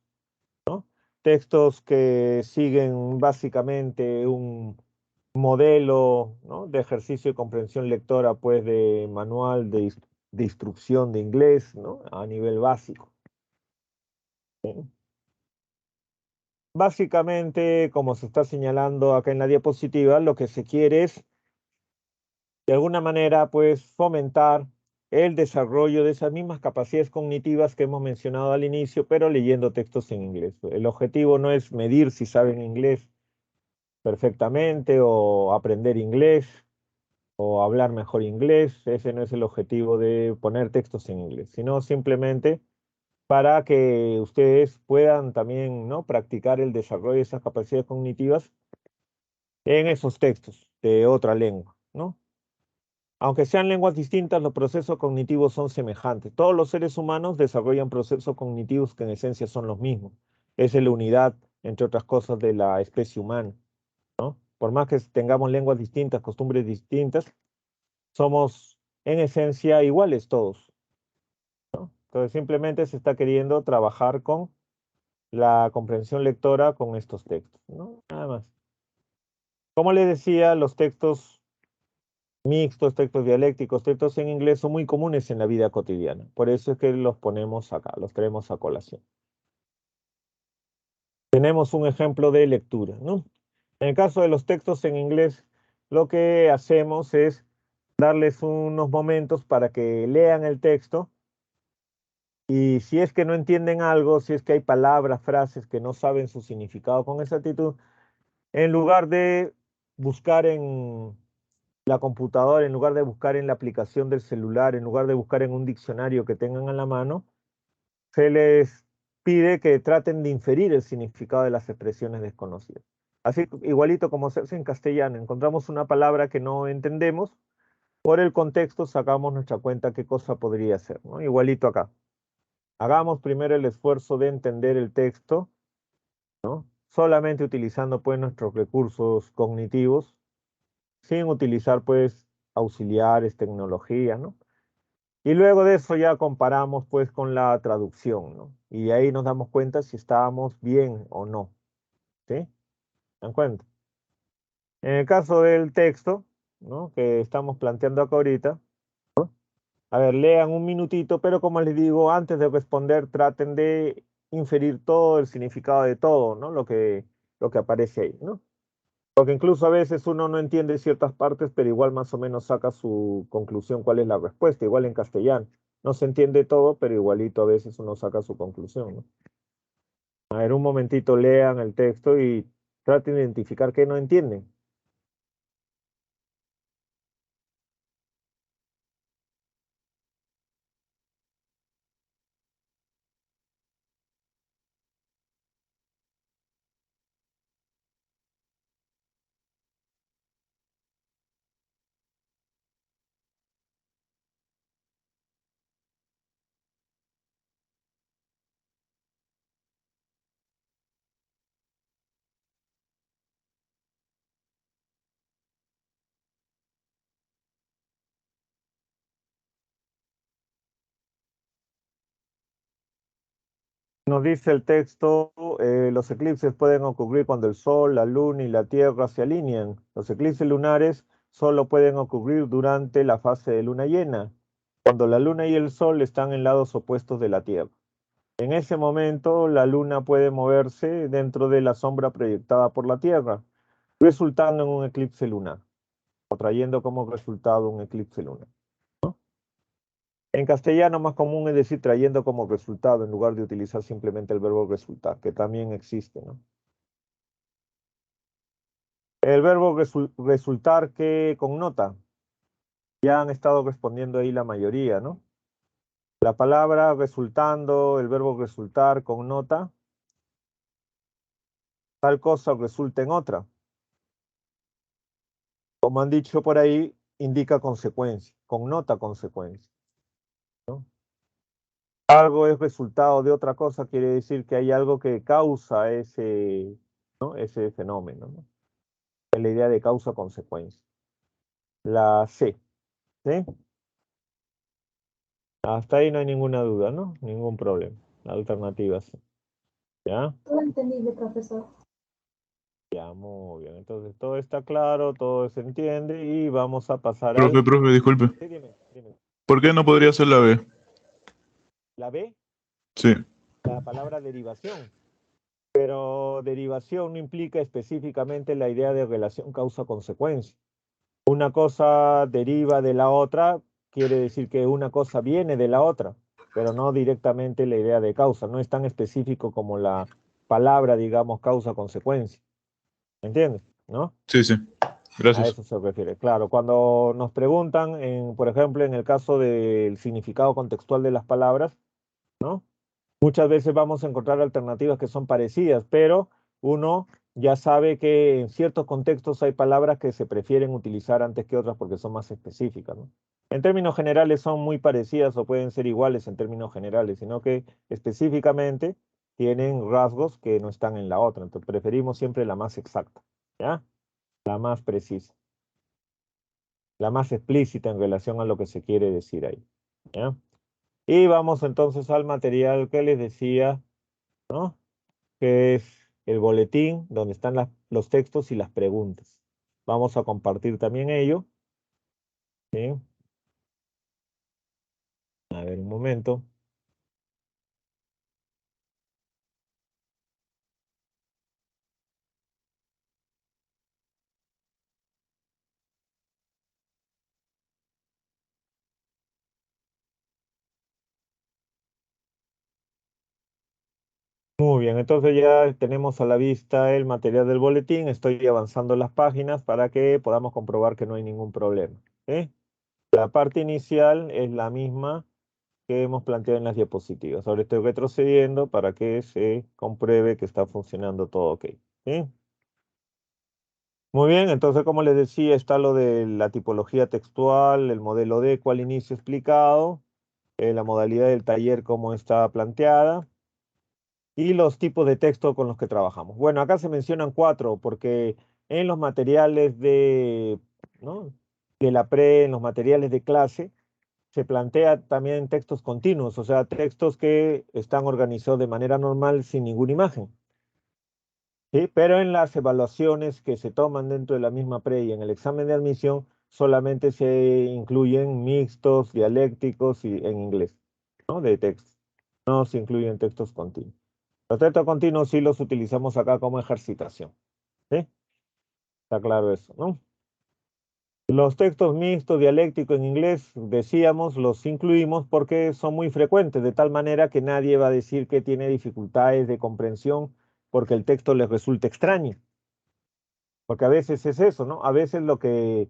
¿no? Textos que siguen básicamente un modelo, ¿no? De ejercicio de comprensión lectora, pues, de manual de instrucción de inglés, ¿no? A nivel básico, ¿sí? Básicamente, como se está señalando acá en la diapositiva, lo que se quiere es de alguna manera, pues, fomentar el desarrollo de esas mismas capacidades cognitivas que hemos mencionado al inicio, pero leyendo textos en inglés. El objetivo no es medir si saben inglés perfectamente o aprender inglés o hablar mejor inglés. Ese no es el objetivo de poner textos en inglés, sino simplemente para que ustedes puedan también, ¿no?, practicar el desarrollo de esas capacidades cognitivas en esos textos de otra lengua, ¿no? Aunque sean lenguas distintas, los procesos cognitivos son semejantes. Todos los seres humanos desarrollan procesos cognitivos que en esencia son los mismos. Esa es la unidad, entre otras cosas, de la especie humana, ¿no? Por más que tengamos lenguas distintas, costumbres distintas, somos en esencia iguales todos, ¿no? Entonces simplemente se está queriendo trabajar con la comprensión lectora con estos textos, ¿no? Nada más. Como les decía, los textos mixtos, textos dialécticos, textos en inglés son muy comunes en la vida cotidiana. Por eso es que los ponemos acá, los traemos a colación. Tenemos un ejemplo de lectura, ¿no? En el caso de los textos en inglés, lo que hacemos es darles unos momentos para que lean el texto y si es que no entienden algo, si es que hay palabras, frases que no saben su significado con exactitud, en lugar de buscar en la computadora, en lugar de buscar en la aplicación del celular, en lugar de buscar en un diccionario que tengan a la mano, se les pide que traten de inferir el significado de las expresiones desconocidas. Así, igualito como se hace en castellano, encontramos una palabra que no entendemos, por el contexto sacamos nuestra cuenta qué cosa podría ser, ¿no? Igualito acá. Hagamos primero el esfuerzo de entender el texto, ¿no? Solamente utilizando pues nuestros recursos cognitivos, sin utilizar pues auxiliares, tecnología, ¿no? Y luego de eso ya comparamos pues con la traducción, ¿no? Y ahí nos damos cuenta si estábamos bien o no, ¿sí? dan cuenta? En el caso del texto, ¿no?, que estamos planteando acá ahorita, ¿no?, a ver, lean un minutito, pero como les digo, antes de responder, traten de inferir todo el significado de todo, ¿no?, lo que aparece ahí, ¿no? Porque incluso a veces uno no entiende ciertas partes, pero igual más o menos saca su conclusión, cuál es la respuesta, igual en castellano. No se entiende todo, pero igualito a veces uno saca su conclusión, ¿no? A ver, un momentito lean el texto y traten de identificar qué no entienden. Nos dice el texto, los eclipses pueden ocurrir cuando el Sol, la Luna y la Tierra se alinean. Los eclipses lunares solo pueden ocurrir durante la fase de luna llena, cuando la Luna y el Sol están en lados opuestos de la Tierra. En ese momento, la Luna puede moverse dentro de la sombra proyectada por la Tierra, resultando en un eclipse lunar, o trayendo como resultado un eclipse lunar. En castellano más común es decir trayendo como resultado en lugar de utilizar simplemente el verbo resultar, que también existe, ¿no? El verbo resultar, ¿qué connota? Ya han estado respondiendo ahí la mayoría, ¿no? La palabra resultando, el verbo resultar connota tal cosa resulta en otra. Como han dicho por ahí, indica consecuencia, connota consecuencia, ¿no? Algo es resultado de otra cosa, quiere decir que hay algo que causa ese, ¿no?, ese fenómeno, ¿no? Es la idea de causa-consecuencia. La C, ¿sí? Hasta ahí no hay ninguna duda, ¿no? Ningún problema. La alternativa C. ¿Ya? Todo entendible, profesor. Ya, muy bien. Entonces todo está claro, todo se entiende y vamos a pasar Profe, al... profe, disculpe. Sí, dime. ¿Por qué no podría ser la B? La B, Sí. la palabra derivación. Pero derivación no implica específicamente la idea de relación causa-consecuencia. Una cosa deriva de la otra, quiere decir que una cosa viene de la otra, pero no directamente la idea de causa. No es tan específico como la palabra, digamos, causa-consecuencia. ¿Entiendes? ¿No? Sí, sí. A Gracias. eso se refiere. Claro, cuando nos preguntan, por ejemplo, en el caso del significado contextual de las palabras, ¿no?, muchas veces vamos a encontrar alternativas que son parecidas, pero uno ya sabe que en ciertos contextos hay palabras que se prefieren utilizar antes que otras porque son más específicas, ¿no? En términos generales son muy parecidas o pueden ser iguales en términos generales, sino que específicamente tienen rasgos que no están en la otra. Entonces preferimos siempre la más exacta, ¿ya? La más precisa, la más explícita en relación a lo que se quiere decir ahí, ¿ya? Y vamos entonces al material que les decía, ¿no?, que es el boletín donde están los textos y las preguntas. Vamos a compartir también ello, ¿sí? A ver, un momento. Muy bien, entonces ya tenemos a la vista el material del boletín. Estoy avanzando las páginas para que podamos comprobar que no hay ningún problema, ¿sí? La parte inicial es la misma que hemos planteado en las diapositivas. Ahora estoy retrocediendo para que se compruebe que está funcionando todo ok, ¿sí? Muy bien, entonces como les decía, está lo de la tipología textual, el modelo D, cual inicio explicado, la modalidad del taller, cómo está planteada, y los tipos de texto con los que trabajamos. Bueno, acá se mencionan 4, porque en los materiales de, ¿no?, de la en los materiales de clase, se plantea también textos continuos, o sea, textos que están organizados de manera normal sin ninguna imagen, ¿sí? Pero en las evaluaciones que se toman dentro de la misma pre y en el examen de admisión solamente se incluyen mixtos, dialécticos y en inglés, ¿no? De texto. No se incluyen textos continuos. Los textos continuos sí los utilizamos acá como ejercitación, ¿sí? Está claro eso, ¿no? Los textos mixtos, dialécticos en inglés, decíamos, los incluimos porque son muy frecuentes, de tal manera que nadie va a decir que tiene dificultades de comprensión porque el texto les resulta extraño. Porque a veces es eso, ¿no? A veces lo que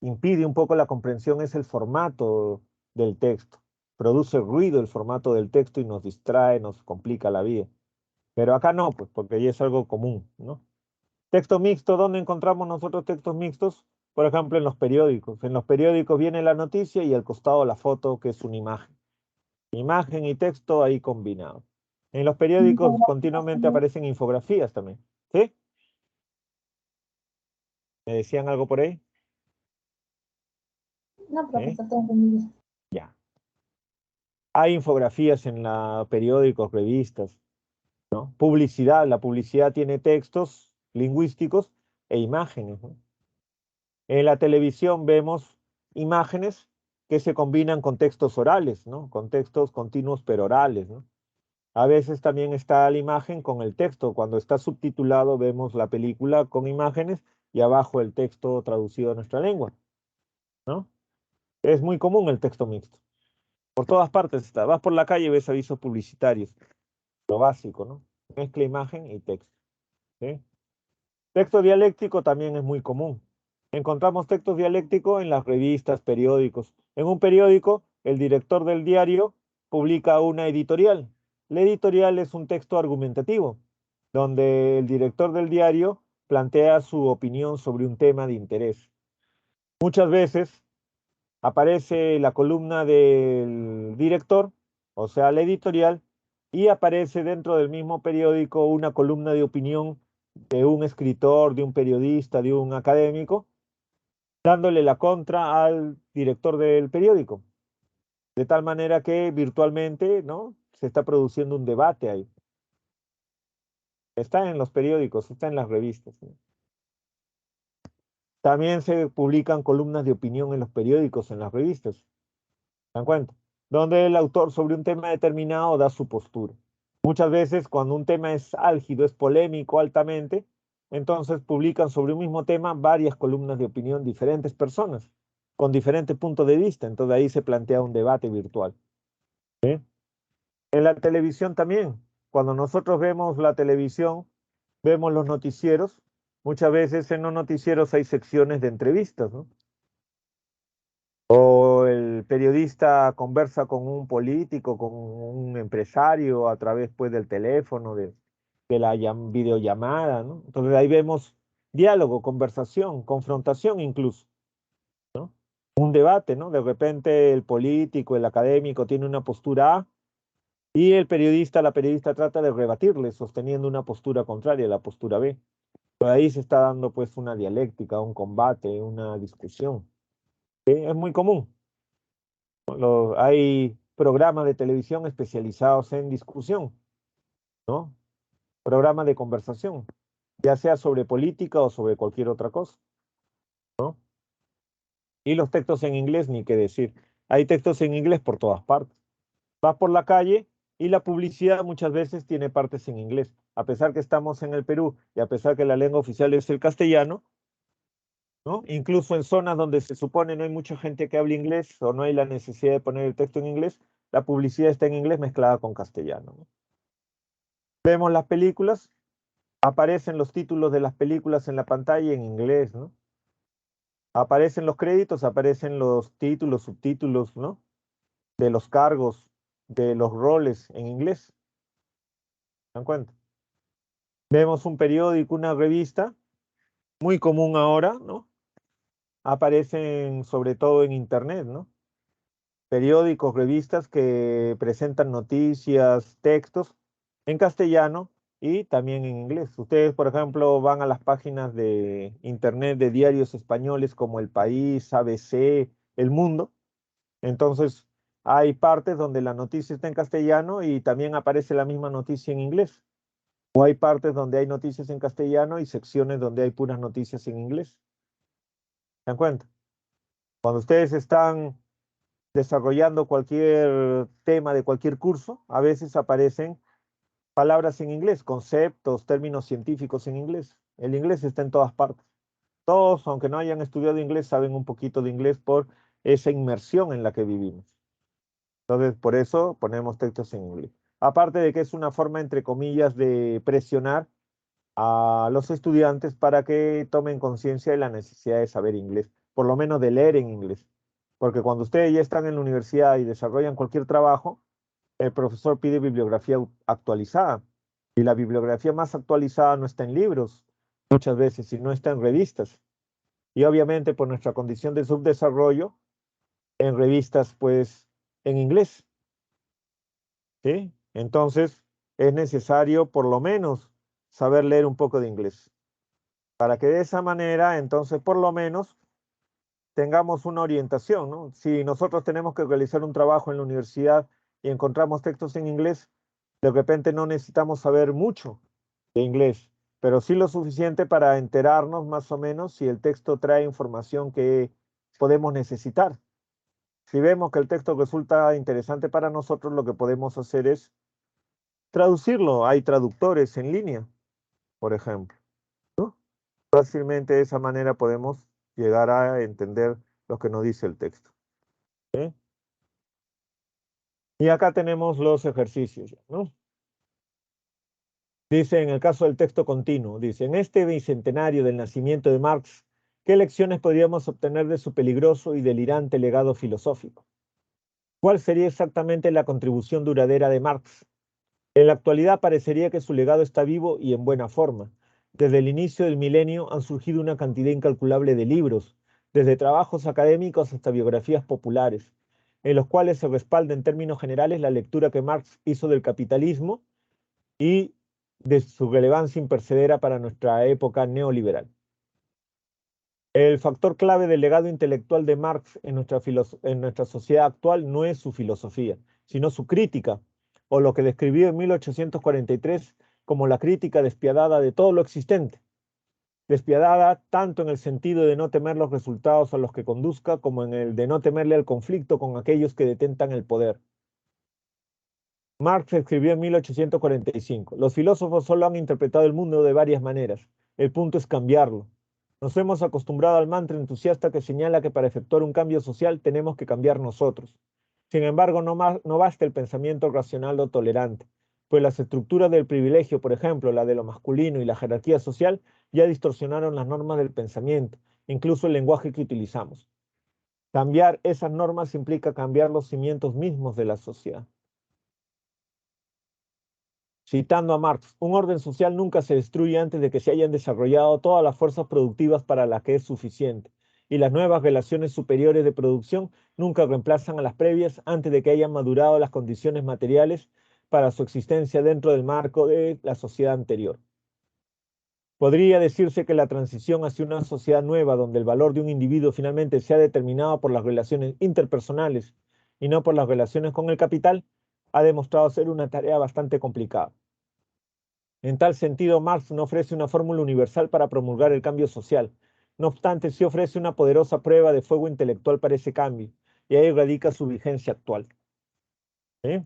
impide un poco la comprensión es el formato del texto. Produce ruido el formato del texto y nos distrae, nos complica la vida. Pero acá no, pues porque ya es algo común, ¿no? Texto mixto, ¿dónde encontramos nosotros textos mixtos? Por ejemplo, en los periódicos. En los periódicos viene la noticia y al costado la foto, que es una imagen. Imagen y texto ahí combinados. En los periódicos continuamente aparecen infografías también. ¿Sí? ¿Me decían algo por ahí? No, profesor, tengo entendido. Ya. Hay infografías en los periódicos, revistas, ¿no? Publicidad. La publicidad tiene textos lingüísticos e imágenes, ¿no? En la televisión vemos imágenes que se combinan con textos orales, ¿no? Con textos continuos pero orales, ¿no? A veces también está la imagen con el texto. Cuando está subtitulado vemos la película con imágenes y abajo el texto traducido a nuestra lengua, ¿no? Es muy común el texto mixto. Por todas partes está. Vas por la calle y ves avisos publicitarios. Lo básico, ¿no? Mezcla imagen y texto, ¿sí? Texto dialéctico también es muy común. Encontramos textos dialécticos en las revistas, periódicos. En un periódico, el director del diario publica una editorial. La editorial es un texto argumentativo, donde el director del diario plantea su opinión sobre un tema de interés. Muchas veces aparece la columna del director, o sea, la editorial, y aparece dentro del mismo periódico una columna de opinión de un escritor, de un periodista, de un académico, dándole la contra al director del periódico, de tal manera que virtualmente, ¿no? Se está produciendo un debate ahí. Está en los periódicos, está en las revistas, ¿no? También se publican columnas de opinión en los periódicos, en las revistas. ¿Se dan cuenta? Donde el autor sobre un tema determinado da su postura. Muchas veces cuando un tema es álgido, es polémico altamente, entonces publican sobre un mismo tema varias columnas de opinión, diferentes personas, con diferentes puntos de vista. Entonces ahí se plantea un debate virtual, ¿sí? En la televisión también, cuando nosotros vemos la televisión, vemos los noticieros, muchas veces en los noticieros hay secciones de entrevistas, ¿no? O el periodista conversa con un político, con un empresario a través pues del teléfono, de la videollamada, ¿no? Entonces ahí vemos diálogo, conversación, confrontación incluso, ¿no? Un debate, ¿no? De repente el político, el académico tiene una postura A y el periodista, la periodista trata de rebatirle sosteniendo una postura contraria a la postura B. Pero ahí se está dando pues una dialéctica, un combate, una discusión. ¿Sí? Es muy común. Hay programas de televisión especializados en discusión, ¿no? Programas de conversación, ya sea sobre política o sobre cualquier otra cosa, ¿no? Y los textos en inglés, ni qué decir. Hay textos en inglés por todas partes. Vas por la calle y la publicidad muchas veces tiene partes en inglés. A pesar que estamos en el Perú y a pesar que la lengua oficial es el castellano, ¿no? Incluso en zonas donde se supone no hay mucha gente que hable inglés o no hay la necesidad de poner el texto en inglés, la publicidad está en inglés mezclada con castellano, ¿no? Vemos las películas, aparecen los títulos de las películas en la pantalla en inglés, ¿no? Aparecen los créditos, aparecen los títulos, subtítulos, ¿no? De los cargos, de los roles en inglés. ¿Se dan cuenta? Vemos un periódico, una revista, muy común ahora, ¿no? Aparecen sobre todo en internet, ¿no? Periódicos, revistas que presentan noticias, textos en castellano y también en inglés. Ustedes, por ejemplo, van a las páginas de internet de diarios españoles como El País, ABC, El Mundo. Entonces, hay partes donde la noticia está en castellano y también aparece la misma noticia en inglés. ¿O hay partes donde hay noticias en castellano y secciones donde hay puras noticias en inglés? ¿Se dan cuenta? Cuando ustedes están desarrollando cualquier tema de cualquier curso, a veces aparecen palabras en inglés, conceptos, términos científicos en inglés. El inglés está en todas partes. Todos, aunque no hayan estudiado inglés, saben un poquito de inglés por esa inmersión en la que vivimos. Entonces, por eso ponemos textos en inglés. Aparte de que es una forma, entre comillas, de presionar a los estudiantes para que tomen conciencia de la necesidad de saber inglés, por lo menos de leer en inglés. Porque cuando ustedes ya están en la universidad y desarrollan cualquier trabajo, el profesor pide bibliografía actualizada. Y la bibliografía más actualizada no está en libros, muchas veces, sino está en revistas. Y obviamente por nuestra condición de subdesarrollo, en revistas, pues, en inglés. ¿Sí? Entonces, es necesario por lo menos saber leer un poco de inglés. Para que de esa manera, entonces, por lo menos, tengamos una orientación, ¿no? Si nosotros tenemos que realizar un trabajo en la universidad y encontramos textos en inglés, de repente no necesitamos saber mucho de inglés, pero sí lo suficiente para enterarnos más o menos si el texto trae información que podemos necesitar. Si vemos que el texto resulta interesante para nosotros, lo que podemos hacer es traducirlo. Hay traductores en línea, por ejemplo, ¿no? Fácilmente de esa manera podemos llegar a entender lo que nos dice el texto. ¿Sí? Y acá tenemos los ejercicios, ¿no? Dice, en el caso del texto continuo, dice, en este bicentenario del nacimiento de Marx, ¿qué lecciones podríamos obtener de su peligroso y delirante legado filosófico? ¿Cuál sería exactamente la contribución duradera de Marx? En la actualidad parecería que su legado está vivo y en buena forma. Desde el inicio del milenio han surgido una cantidad incalculable de libros, desde trabajos académicos hasta biografías populares, en los cuales se respalda en términos generales la lectura que Marx hizo del capitalismo y de su relevancia impercedera para nuestra época neoliberal. El factor clave del legado intelectual de Marx en nuestra sociedad actual no es su filosofía, sino su crítica, o lo que describió en 1843 como la crítica despiadada de todo lo existente. Despiadada tanto en el sentido de no temer los resultados a los que conduzca, como en el de no temerle al conflicto con aquellos que detentan el poder. Marx escribió en 1845, los filósofos solo han interpretado el mundo de varias maneras. El punto es cambiarlo. Nos hemos acostumbrado al mantra entusiasta que señala que para efectuar un cambio social tenemos que cambiar nosotros. Sin embargo, no basta el pensamiento racional o tolerante, pues las estructuras del privilegio, por ejemplo, la de lo masculino y la jerarquía social, ya distorsionaron las normas del pensamiento, incluso el lenguaje que utilizamos. Cambiar esas normas implica cambiar los cimientos mismos de la sociedad. Citando a Marx, un orden social nunca se destruye antes de que se hayan desarrollado todas las fuerzas productivas para las que es suficiente, y las nuevas relaciones superiores de producción nunca reemplazan a las previas antes de que hayan madurado las condiciones materiales para su existencia dentro del marco de la sociedad anterior. Podría decirse que la transición hacia una sociedad nueva donde el valor de un individuo finalmente sea determinado por las relaciones interpersonales y no por las relaciones con el capital, ha demostrado ser una tarea bastante complicada. En tal sentido, Marx no ofrece una fórmula universal para promulgar el cambio social. No obstante, sí ofrece una poderosa prueba de fuego intelectual para ese cambio, y ahí radica su vigencia actual. ¿Sí?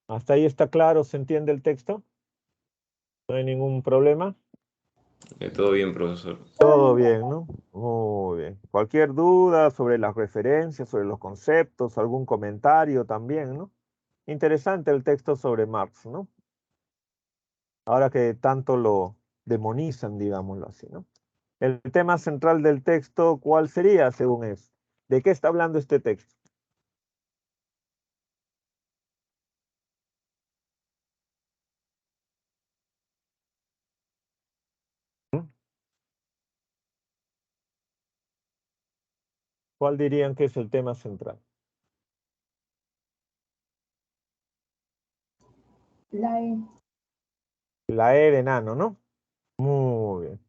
¿Hasta ahí está claro? ¿Se entiende el texto? ¿No hay ningún problema? Todo bien, profesor. Todo bien, ¿no? Muy bien. Cualquier duda sobre las referencias, sobre los conceptos, algún comentario también, ¿no? Interesante el texto sobre Marx, ¿no? Ahora que tanto lo demonizan, digámoslo así, ¿no? El tema central del texto, ¿cuál sería según eso? ¿De qué está hablando este texto? ¿Mm? ¿Cuál dirían que es el tema central? La E. La E de enano, ¿no? Muy bien.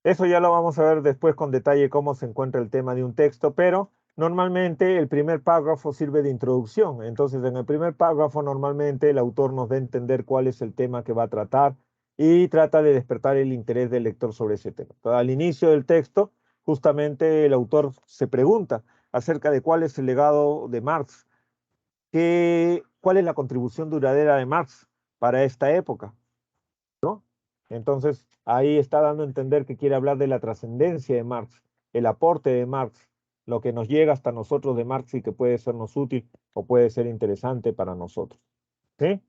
Eso ya lo vamos a ver después con detalle cómo se encuentra el tema de un texto, pero normalmente el primer párrafo sirve de introducción. Entonces, en el primer párrafo normalmente el autor nos da a entender cuál es el tema que va a tratar y trata de despertar el interés del lector sobre ese tema. Entonces, al inicio del texto, justamente el autor se pregunta acerca de cuál es el legado de Marx, cuál es la contribución duradera de Marx para esta época, ¿no? Entonces, ahí está dando a entender que quiere hablar de la trascendencia de Marx, el aporte de Marx, lo que nos llega hasta nosotros de Marx y que puede sernos útil o puede ser interesante para nosotros. ¿Sí?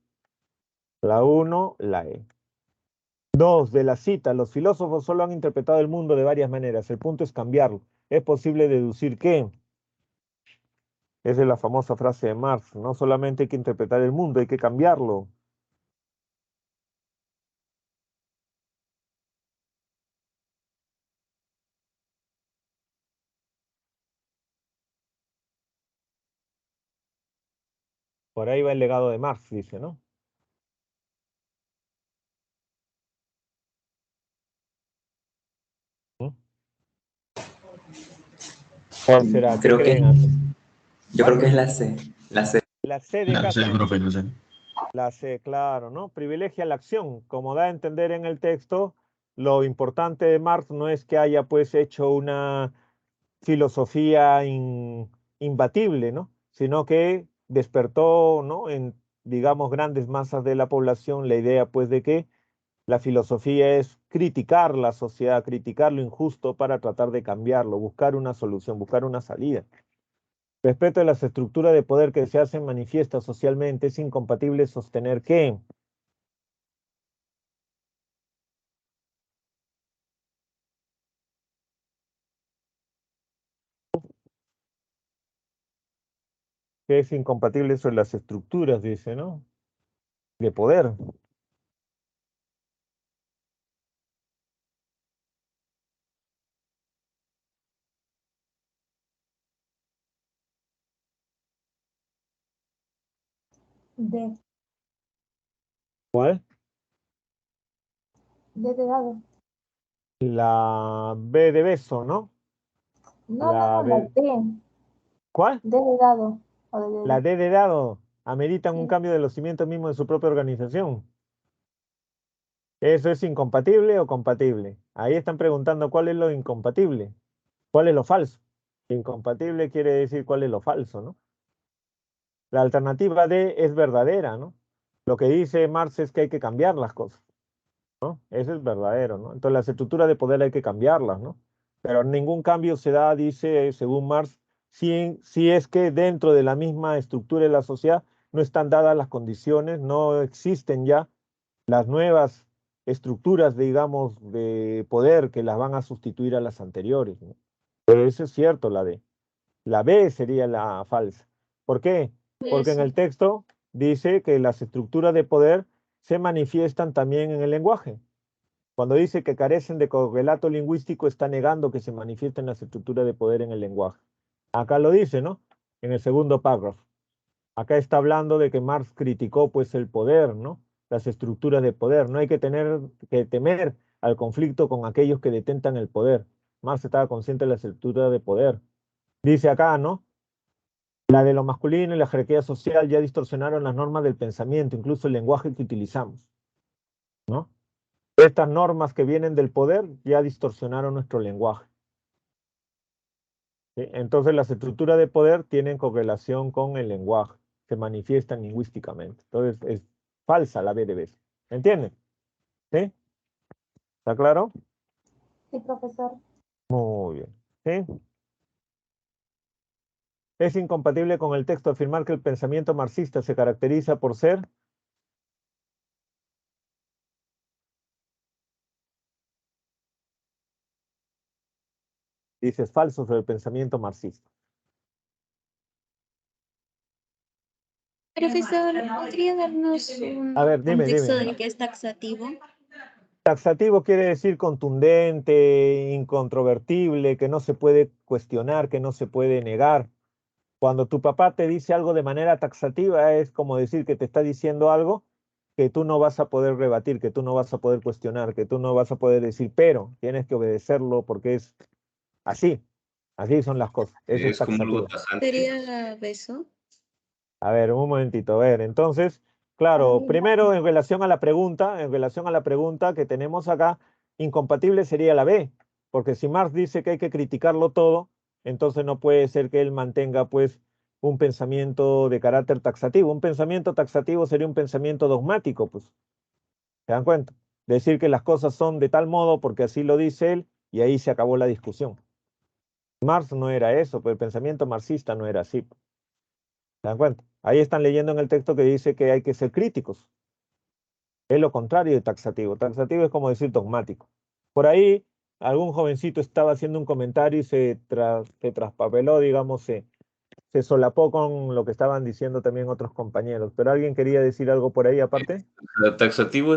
La 1, la E. 2, de la cita, los filósofos solo han interpretado el mundo de varias maneras. El punto es cambiarlo. Es posible deducir que, esa es la famosa frase de Marx, no solamente hay que interpretar el mundo, hay que cambiarlo. Por ahí va el legado de Marx, dice, ¿no? ¿Mm? ¿Cuál será? ¿Qué Creo que creen? yo creo que es la C. La C. La C de No sé, casa. profe, no sé. La C, claro, ¿no? Privilegia la acción. Como da a entender en el texto, lo importante de Marx no es que haya pues hecho una filosofía imbatible, ¿no? Sino que despertó, ¿no? En, digamos, grandes masas de la población la idea pues de que la filosofía es criticar la sociedad, criticar lo injusto para tratar de cambiarlo, buscar una solución, buscar una salida. Respecto a las estructuras de poder que se hacen manifiestas socialmente, es incompatible sostener que es incompatible sobre las estructuras, dice, ¿no? De poder. D. ¿Cuál? D de dado. La B de beso, ¿no? No, La la B. D. ¿Cuál? D de dado. O de La dedo. D de dado. Ameritan un Sí. cambio de los cimientos mismos de su propia organización. ¿Eso es incompatible o compatible? Ahí están preguntando cuál es lo incompatible, cuál es lo falso. Incompatible quiere decir cuál es lo falso, ¿no? La alternativa D es verdadera, ¿no? Lo que dice Marx es que hay que cambiar las cosas, ¿no? Eso es verdadero, ¿no? Entonces las estructuras de poder hay que cambiarlas, ¿no? Pero ningún cambio se da, dice, según Marx, si es que dentro de la misma estructura de la sociedad no están dadas las condiciones, no existen ya las nuevas estructuras, digamos, de poder que las van a sustituir a las anteriores, ¿no? Pero eso es cierto, la D. La B sería la falsa. ¿Por qué? Porque en el texto dice que las estructuras de poder se manifiestan también en el lenguaje. Cuando dice que carecen de correlato lingüístico, está negando que se manifiesten las estructuras de poder en el lenguaje. Acá lo dice, ¿no? En el segundo párrafo. Acá está hablando de que Marx criticó pues el poder, ¿no? Las estructuras de poder. No hay que tener que temer al conflicto con aquellos que detentan el poder. Marx estaba consciente de la estructura de poder. Dice acá, ¿no? La de lo masculino y la jerarquía social ya distorsionaron las normas del pensamiento, incluso el lenguaje que utilizamos, ¿no? Estas normas que vienen del poder ya distorsionaron nuestro lenguaje. ¿Sí? Entonces las estructuras de poder tienen correlación con el lenguaje, se manifiestan lingüísticamente. Entonces es falsa la B de beso. ¿Entienden? ¿Sí? ¿Está claro? Sí, profesor. Muy bien. ¿Sí? Es incompatible con el texto afirmar que el pensamiento marxista se caracteriza por ser. Dices falso sobre el pensamiento marxista. Profesor, ¿podría darnos un A ver, dime. contexto de qué es taxativo? Taxativo quiere decir contundente, incontrovertible, que no se puede cuestionar, que no se puede negar. Cuando tu papá te dice algo de manera taxativa, es como decir que te está diciendo algo que tú no vas a poder rebatir, que tú no vas a poder cuestionar, que tú no vas a poder decir, pero tienes que obedecerlo porque es así. Así son las cosas. Eso es Es como algo taxativo. tajante. Sería beso. A ver, un momentito, a ver. Entonces, claro, Ahí, primero en relación a la pregunta, que tenemos acá, incompatible sería la B, porque si Marx dice que hay que criticarlo todo, entonces no puede ser que él mantenga pues un pensamiento de carácter taxativo. Un pensamiento taxativo sería un pensamiento dogmático, pues. ¿Se dan cuenta? Decir que las cosas son de tal modo porque así lo dice él y ahí se acabó la discusión. Marx no era eso, pero el pensamiento marxista no era así. ¿Se dan cuenta? Ahí están leyendo en el texto que dice que hay que ser críticos. Es lo contrario de taxativo. Taxativo es como decir dogmático. Por ahí algún jovencito estaba haciendo un comentario y se traspapeló, digamos, se solapó con lo que estaban diciendo también otros compañeros. Pero alguien quería decir algo por ahí aparte. Taxativo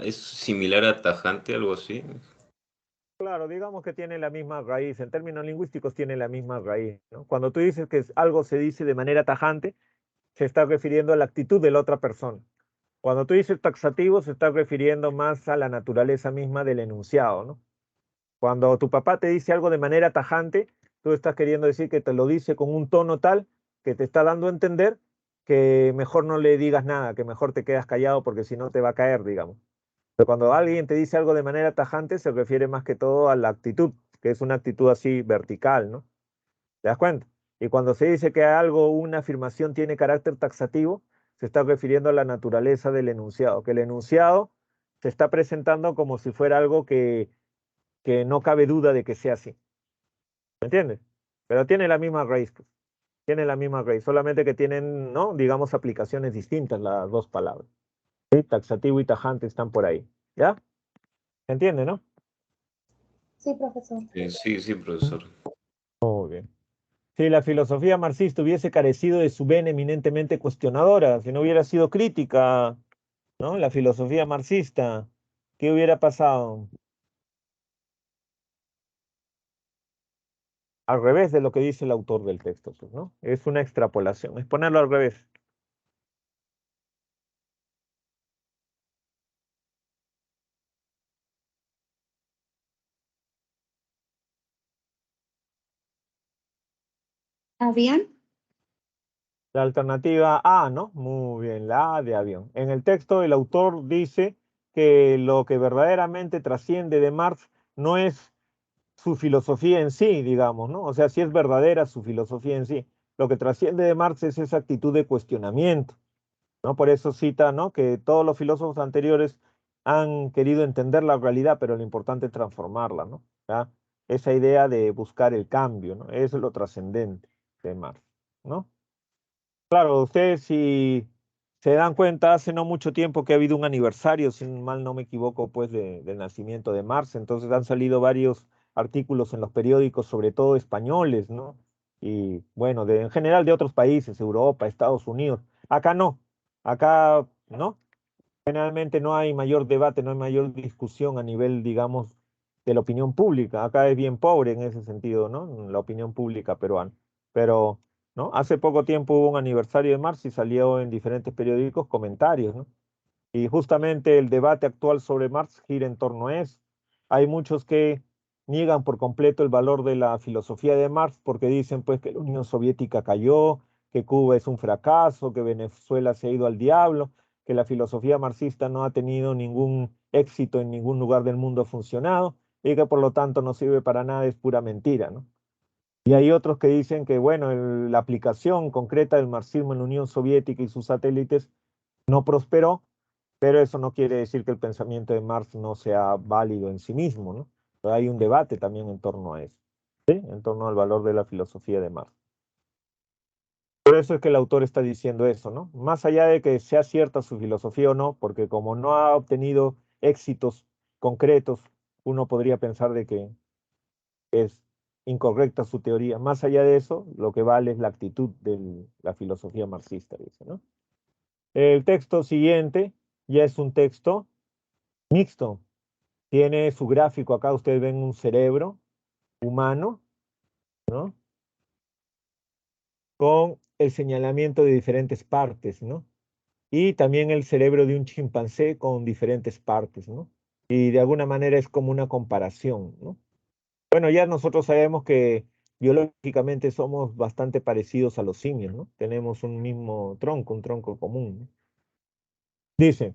es similar a tajante, algo así. Claro, digamos que tiene la misma raíz. En términos lingüísticos tiene la misma raíz, ¿no? Cuando tú dices que algo se dice de manera tajante, se está refiriendo a la actitud de la otra persona. Cuando tú dices taxativo, se está refiriendo más a la naturaleza misma del enunciado, ¿no? Cuando tu papá te dice algo de manera tajante, tú estás queriendo decir que te lo dice con un tono tal que te está dando a entender que mejor no le digas nada, que mejor te quedas callado porque si no te va a caer, digamos. Pero cuando alguien te dice algo de manera tajante, se refiere más que todo a la actitud, que es una actitud así vertical, ¿no? ¿Te das cuenta? Y cuando se dice que algo, una afirmación tiene carácter taxativo, se está refiriendo a la naturaleza del enunciado, que el enunciado se está presentando como si fuera algo que no cabe duda de que sea así. ¿Me entiendes? Pero tiene la misma raíz, pues. Tiene la misma raíz, solamente que tienen, ¿no? Digamos, aplicaciones distintas las dos palabras. ¿Sí? Taxativo y tajante están por ahí. ¿Ya? ¿Se entiende, no? sí, profesor. Sí, sí, profesor. Muy bien. Si la filosofía marxista hubiese carecido de su vena eminentemente cuestionadora, si no hubiera sido crítica, ¿no? La filosofía marxista, ¿qué hubiera pasado? Al revés de lo que dice el autor del texto, pues, ¿no? Es una extrapolación, es ponerlo al revés. ¿Avión? La alternativa A, ¿no? Muy bien, la A de avión. En el texto el autor dice que lo que verdaderamente trasciende de Marx no es su filosofía en sí, digamos, ¿no? O sea, si es verdadera su filosofía en sí. Lo que trasciende de Marx es esa actitud de cuestionamiento, ¿no? Por eso cita, ¿no? Que todos los filósofos anteriores han querido entender la realidad, pero lo importante es transformarla, ¿no? ¿Ya? Esa idea de buscar el cambio, ¿no? Eso es lo trascendente de Marx, ¿no? Claro, ustedes si se dan cuenta, hace no mucho tiempo que ha habido un aniversario, si mal no me equivoco, pues del nacimiento de Marx, entonces han salido varios artículos en los periódicos, sobre todo españoles, ¿no? Y bueno, en general de otros países, Europa, Estados Unidos. Acá no, acá no. Generalmente no hay mayor debate, no hay mayor discusión a nivel, digamos, de la opinión pública. Acá es bien pobre en ese sentido, ¿no? La opinión pública peruana. Pero, ¿no? Hace poco tiempo hubo un aniversario de Marx y salió en diferentes periódicos comentarios, ¿no? Y justamente el debate actual sobre Marx gira en torno a eso. Hay muchos que niegan por completo el valor de la filosofía de Marx porque dicen pues que la Unión Soviética cayó, que Cuba es un fracaso, que Venezuela se ha ido al diablo, que la filosofía marxista no ha tenido ningún éxito en ningún lugar del mundo, ha funcionado y que por lo tanto no sirve para nada, es pura mentira, ¿no? Y hay otros que dicen que, bueno, la aplicación concreta del marxismo en la Unión Soviética y sus satélites no prosperó, pero eso no quiere decir que el pensamiento de Marx no sea válido en sí mismo, ¿no? Pero hay un debate también en torno a eso, ¿sí? En torno al valor de la filosofía de Marx. Por eso es que el autor está diciendo eso, ¿no? Más allá de que sea cierta su filosofía o no, porque como no ha obtenido éxitos concretos, uno podría pensar de que es incorrecta su teoría. Más allá de eso, lo que vale es la actitud de la filosofía marxista, dice, ¿no? El texto siguiente ya es un texto mixto. Tiene su gráfico, acá ustedes ven un cerebro humano, ¿no? Con el señalamiento de diferentes partes, ¿no? Y también el cerebro de un chimpancé con diferentes partes, ¿no? Y de alguna manera es como una comparación, ¿no? Bueno, ya nosotros sabemos que biológicamente somos bastante parecidos a los simios, ¿no? Tenemos un mismo tronco, un tronco común, ¿no? Dice,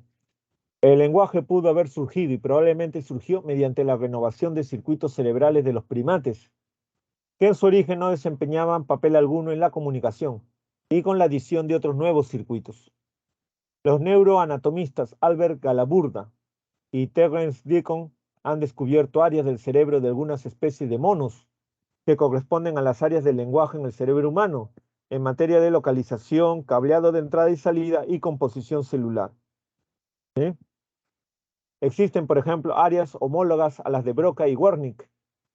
el lenguaje pudo haber surgido y probablemente surgió mediante la renovación de circuitos cerebrales de los primates, que en su origen no desempeñaban papel alguno en la comunicación, y con la adición de otros nuevos circuitos. Los neuroanatomistas Albert Galaburda y Terence Deacon han descubierto áreas del cerebro de algunas especies de monos que corresponden a las áreas del lenguaje en el cerebro humano, en materia de localización, cableado de entrada y salida y composición celular. ¿Sí? Existen, por ejemplo, áreas homólogas a las de Broca y Wernicke,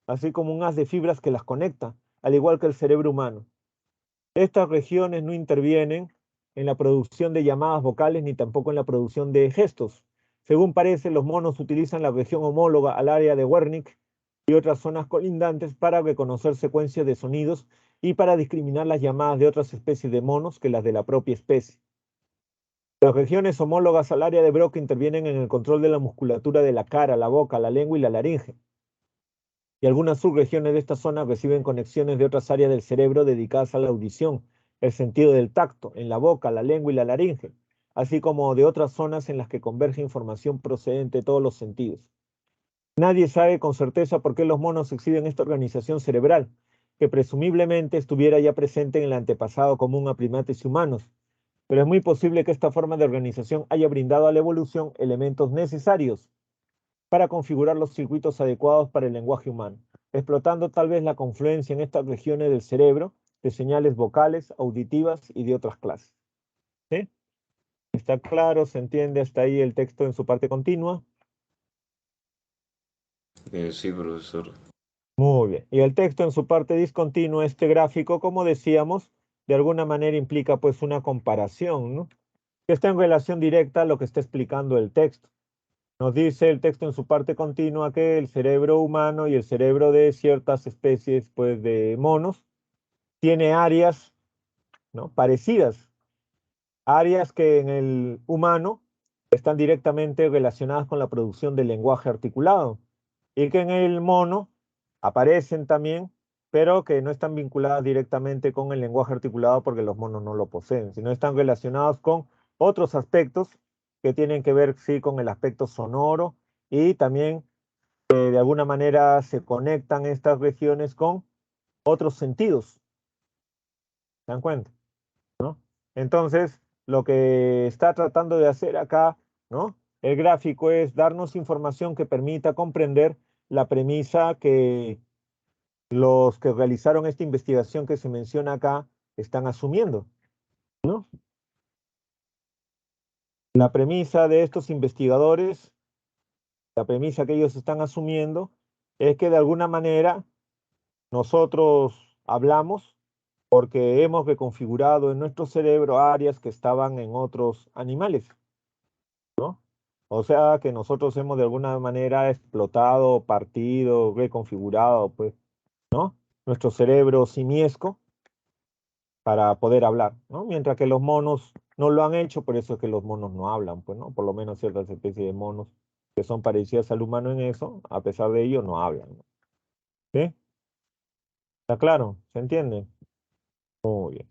así como un haz de fibras que las conecta, al igual que el cerebro humano. Estas regiones no intervienen en la producción de llamadas vocales ni tampoco en la producción de gestos. Según parece, los monos utilizan la región homóloga al área de Wernicke y otras zonas colindantes para reconocer secuencias de sonidos y para discriminar las llamadas de otras especies de monos que las de la propia especie. Las regiones homólogas al área de Broca intervienen en el control de la musculatura de la cara, la boca, la lengua y la laringe. Y algunas subregiones de esta zona reciben conexiones de otras áreas del cerebro dedicadas a la audición, el sentido del tacto, en la boca, la lengua y la laringe, así como de otras zonas en las que converge información procedente de todos los sentidos. Nadie sabe con certeza por qué los monos exhiben esta organización cerebral, que presumiblemente estuviera ya presente en el antepasado común a primates y humanos, pero es muy posible que esta forma de organización haya brindado a la evolución elementos necesarios para configurar los circuitos adecuados para el lenguaje humano, explotando tal vez la confluencia en estas regiones del cerebro de señales vocales, auditivas y de otras clases. ¿Sí? ¿Está claro? ¿Se entiende hasta ahí el texto en su parte continua? Sí, profesor. Muy bien. Y el texto en su parte discontinua, este gráfico, como decíamos, de alguna manera implica pues una comparación, ¿no? Que está en relación directa a lo que está explicando el texto. Nos dice el texto en su parte continua que el cerebro humano y el cerebro de ciertas especies pues, de monos tiene áreas, ¿no?, parecidas, áreas que en el humano están directamente relacionadas con la producción del lenguaje articulado y que en el mono aparecen también, pero que no están vinculadas directamente con el lenguaje articulado porque los monos no lo poseen, sino están relacionados con otros aspectos que tienen que ver, sí, con el aspecto sonoro y también de alguna manera se conectan estas regiones con otros sentidos. ¿Se dan cuenta? ¿No? Entonces, lo que está tratando de hacer acá, ¿no?, el gráfico es darnos información que permita comprender la premisa que los que realizaron esta investigación que se menciona acá están asumiendo, ¿no? La premisa de estos investigadores, la premisa que ellos están asumiendo es que de alguna manera nosotros hablamos porque hemos reconfigurado en nuestro cerebro áreas que estaban en otros animales, ¿no? O sea que nosotros hemos de alguna manera explotado, partido, reconfigurado, pues, ¿no?, nuestro cerebro simiesco para poder hablar, ¿no? Mientras que los monos no lo han hecho, por eso es que los monos no hablan, pues, ¿no? Por lo menos ciertas especies de monos que son parecidas al humano en eso, a pesar de ello, no hablan, ¿no? ¿Sí? ¿Está claro? ¿Se entiende? Muy bien.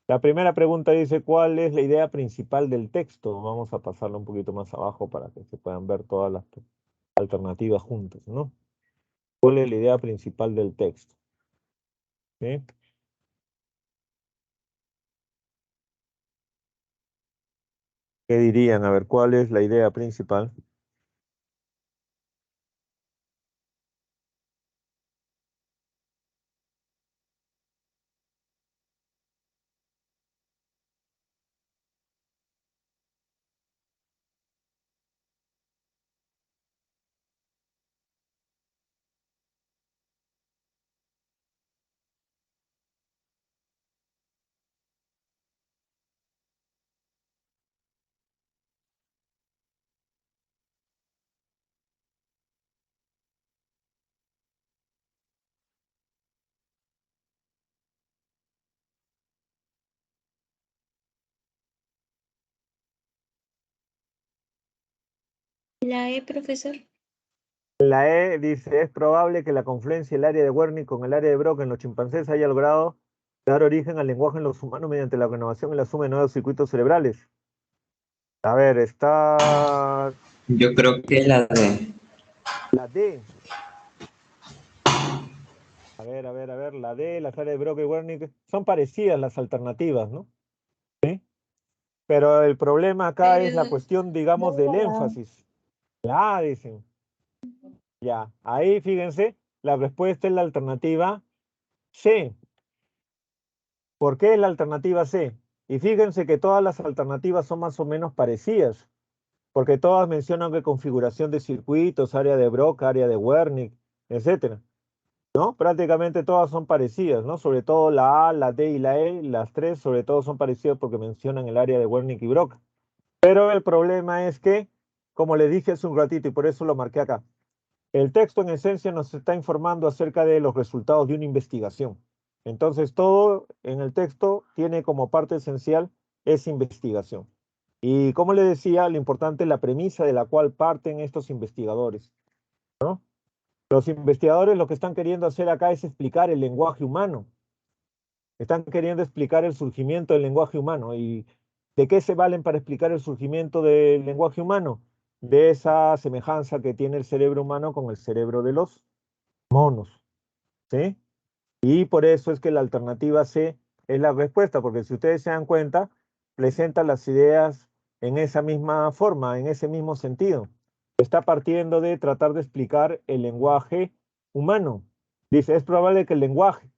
La primera pregunta dice, ¿cuál es la idea principal del texto? Vamos a pasarlo un poquito más abajo para que se puedan ver todas las alternativas juntas, ¿no? ¿Cuál es la idea principal del texto? ¿Sí? ¿Qué dirían? A ver, ¿cuál es la idea principal? La E, profesor. La E dice, es probable que la confluencia del área de Wernicke con el área de Broca en los chimpancés haya logrado dar origen al lenguaje en los humanos mediante la renovación y la suma de nuevos circuitos cerebrales. A ver, está Yo creo que es la D. la D. A ver, la D, las áreas de Broca y Wernicke, son parecidas las alternativas, ¿no? ¿Sí? Pero el problema acá es la cuestión, digamos, del énfasis. La A, dicen. Ya, ahí fíjense, la respuesta es la alternativa C. ¿Por qué es la alternativa C? Y fíjense que todas las alternativas son más o menos parecidas, porque todas mencionan que configuración de circuitos, área de Broca, área de Wernicke, etcétera, ¿no? Prácticamente todas son parecidas, ¿no? Sobre todo la A, la D y la E, las tres sobre todo son parecidas porque mencionan el área de Wernicke y Broca. Pero el problema es que, como le dije hace un ratito y por eso lo marqué acá, el texto en esencia nos está informando acerca de los resultados de una investigación. Entonces todo en el texto tiene como parte esencial esa investigación. Y como le decía, lo importante es la premisa de la cual parten estos investigadores, ¿no? Los investigadores lo que están queriendo hacer acá es explicar el lenguaje humano. Están queriendo explicar el surgimiento del lenguaje humano. ¿Y de qué se valen para explicar el surgimiento del lenguaje humano? De esa semejanza que tiene el cerebro humano con el cerebro de los monos, ¿sí? Y por eso es que la alternativa C es la respuesta, porque si ustedes se dan cuenta, presenta las ideas en esa misma forma, en ese mismo sentido. Está partiendo de tratar de explicar el lenguaje humano. Dice, es probable que el lenguaje,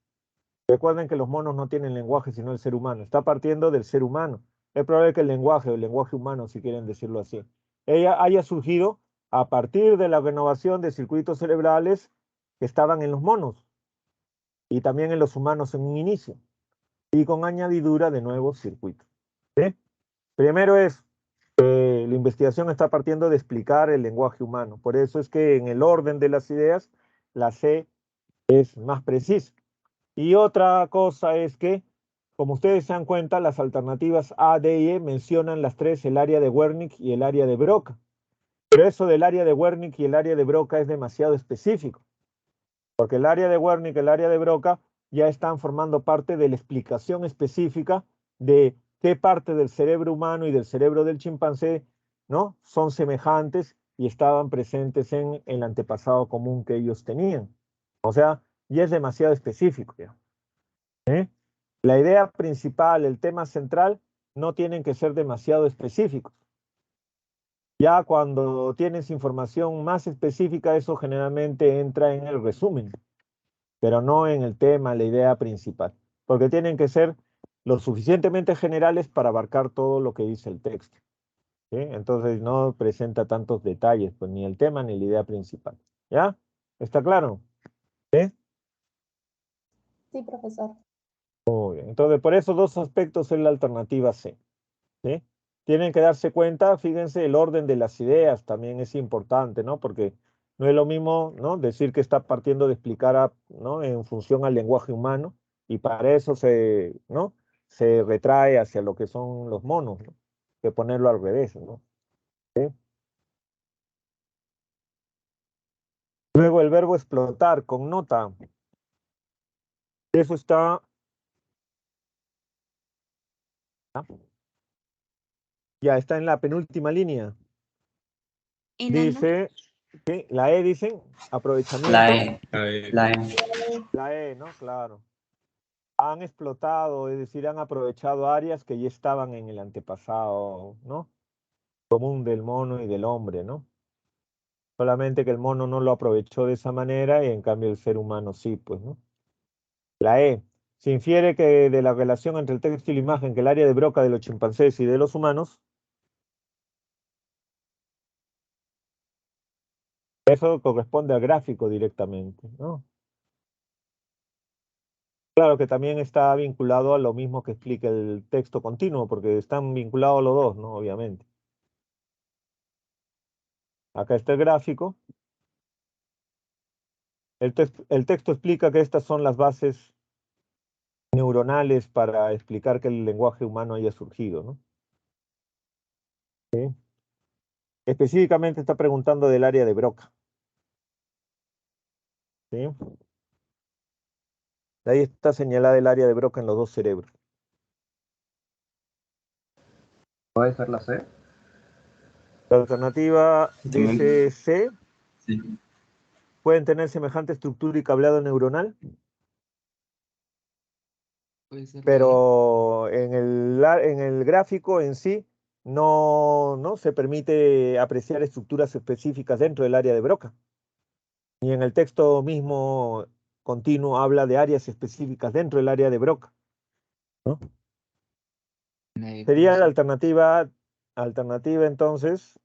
recuerden que los monos no tienen lenguaje, sino el ser humano. Está partiendo del ser humano. Es probable que el lenguaje humano, si quieren decirlo así, ella haya surgido a partir de la renovación de circuitos cerebrales que estaban en los monos y también en los humanos en un inicio, y con añadidura de nuevos circuitos. ¿Sí? Primero es, la investigación está partiendo de explicar el lenguaje humano. Por eso es que en el orden de las ideas, la C es más precisa. Y otra cosa es que, como ustedes se dan cuenta, las alternativas A, D y E mencionan las tres, el área de Wernicke y el área de Broca. Pero eso del área de Wernicke y el área de Broca es demasiado específico, porque el área de Wernicke y el área de Broca ya están formando parte de la explicación específica de qué parte del cerebro humano y del cerebro del chimpancé, ¿no?, son semejantes y estaban presentes en el antepasado común que ellos tenían. O sea, ya es demasiado específico, ¿ya? La idea principal, el tema central, no tienen que ser demasiado específicos. Ya cuando tienes información más específica, eso generalmente entra en el resumen, pero no en el tema, la idea principal, porque tienen que ser lo suficientemente generales para abarcar todo lo que dice el texto, ¿sí? Entonces no presenta tantos detalles, pues ni el tema ni la idea principal. ¿Ya? ¿Está claro? ¿Sí? Sí, profesor. Muy bien. Entonces, por esos dos aspectos es la alternativa C, ¿sí? Tienen que darse cuenta, fíjense, el orden de las ideas también es importante, ¿no? Porque no es lo mismo, ¿no?, decir que está partiendo de explicar, ¿no?, en función al lenguaje humano, y para eso ¿no?, se retrae hacia lo que son los monos, ¿no?, que ponerlo al revés, ¿no? ¿Sí? Luego el verbo explotar con nota. Eso está... ¿ah? Ya está en la penúltima línea. ¿En la no? Dice, ¿sí?, la E dicen, aprovechamiento. La E. Ahí. La E. La E, ¿no? Claro. Han explotado, es decir, han aprovechado áreas que ya estaban en el antepasado, ¿no?, común del mono y del hombre, ¿no? Solamente que el mono no lo aprovechó de esa manera y en cambio el ser humano sí, pues, ¿no? La E. Se infiere que de la relación entre el texto y la imagen, que el área de Broca de los chimpancés y de los humanos, eso corresponde al gráfico directamente, ¿no? Claro que también está vinculado a lo mismo que explica el texto continuo, porque están vinculados los dos, ¿no? Obviamente. Acá está el gráfico. El texto explica que estas son las bases neuronales para explicar que el lenguaje humano haya surgido, ¿no? ¿Sí? Específicamente está preguntando del área de Broca. ¿sí? Ahí está señalada el área de Broca en los dos cerebros. ¿Puede ser la C? La alternativa También. dice C. Sí. ¿Pueden tener semejante estructura y cableado neuronal? Puede ser la E. Pero en el gráfico en sí no se permite apreciar estructuras específicas dentro del área de Broca. Y en el texto mismo continuo habla de áreas específicas dentro del área de Broca, ¿no? La E, Sería la profesor. alternativa entonces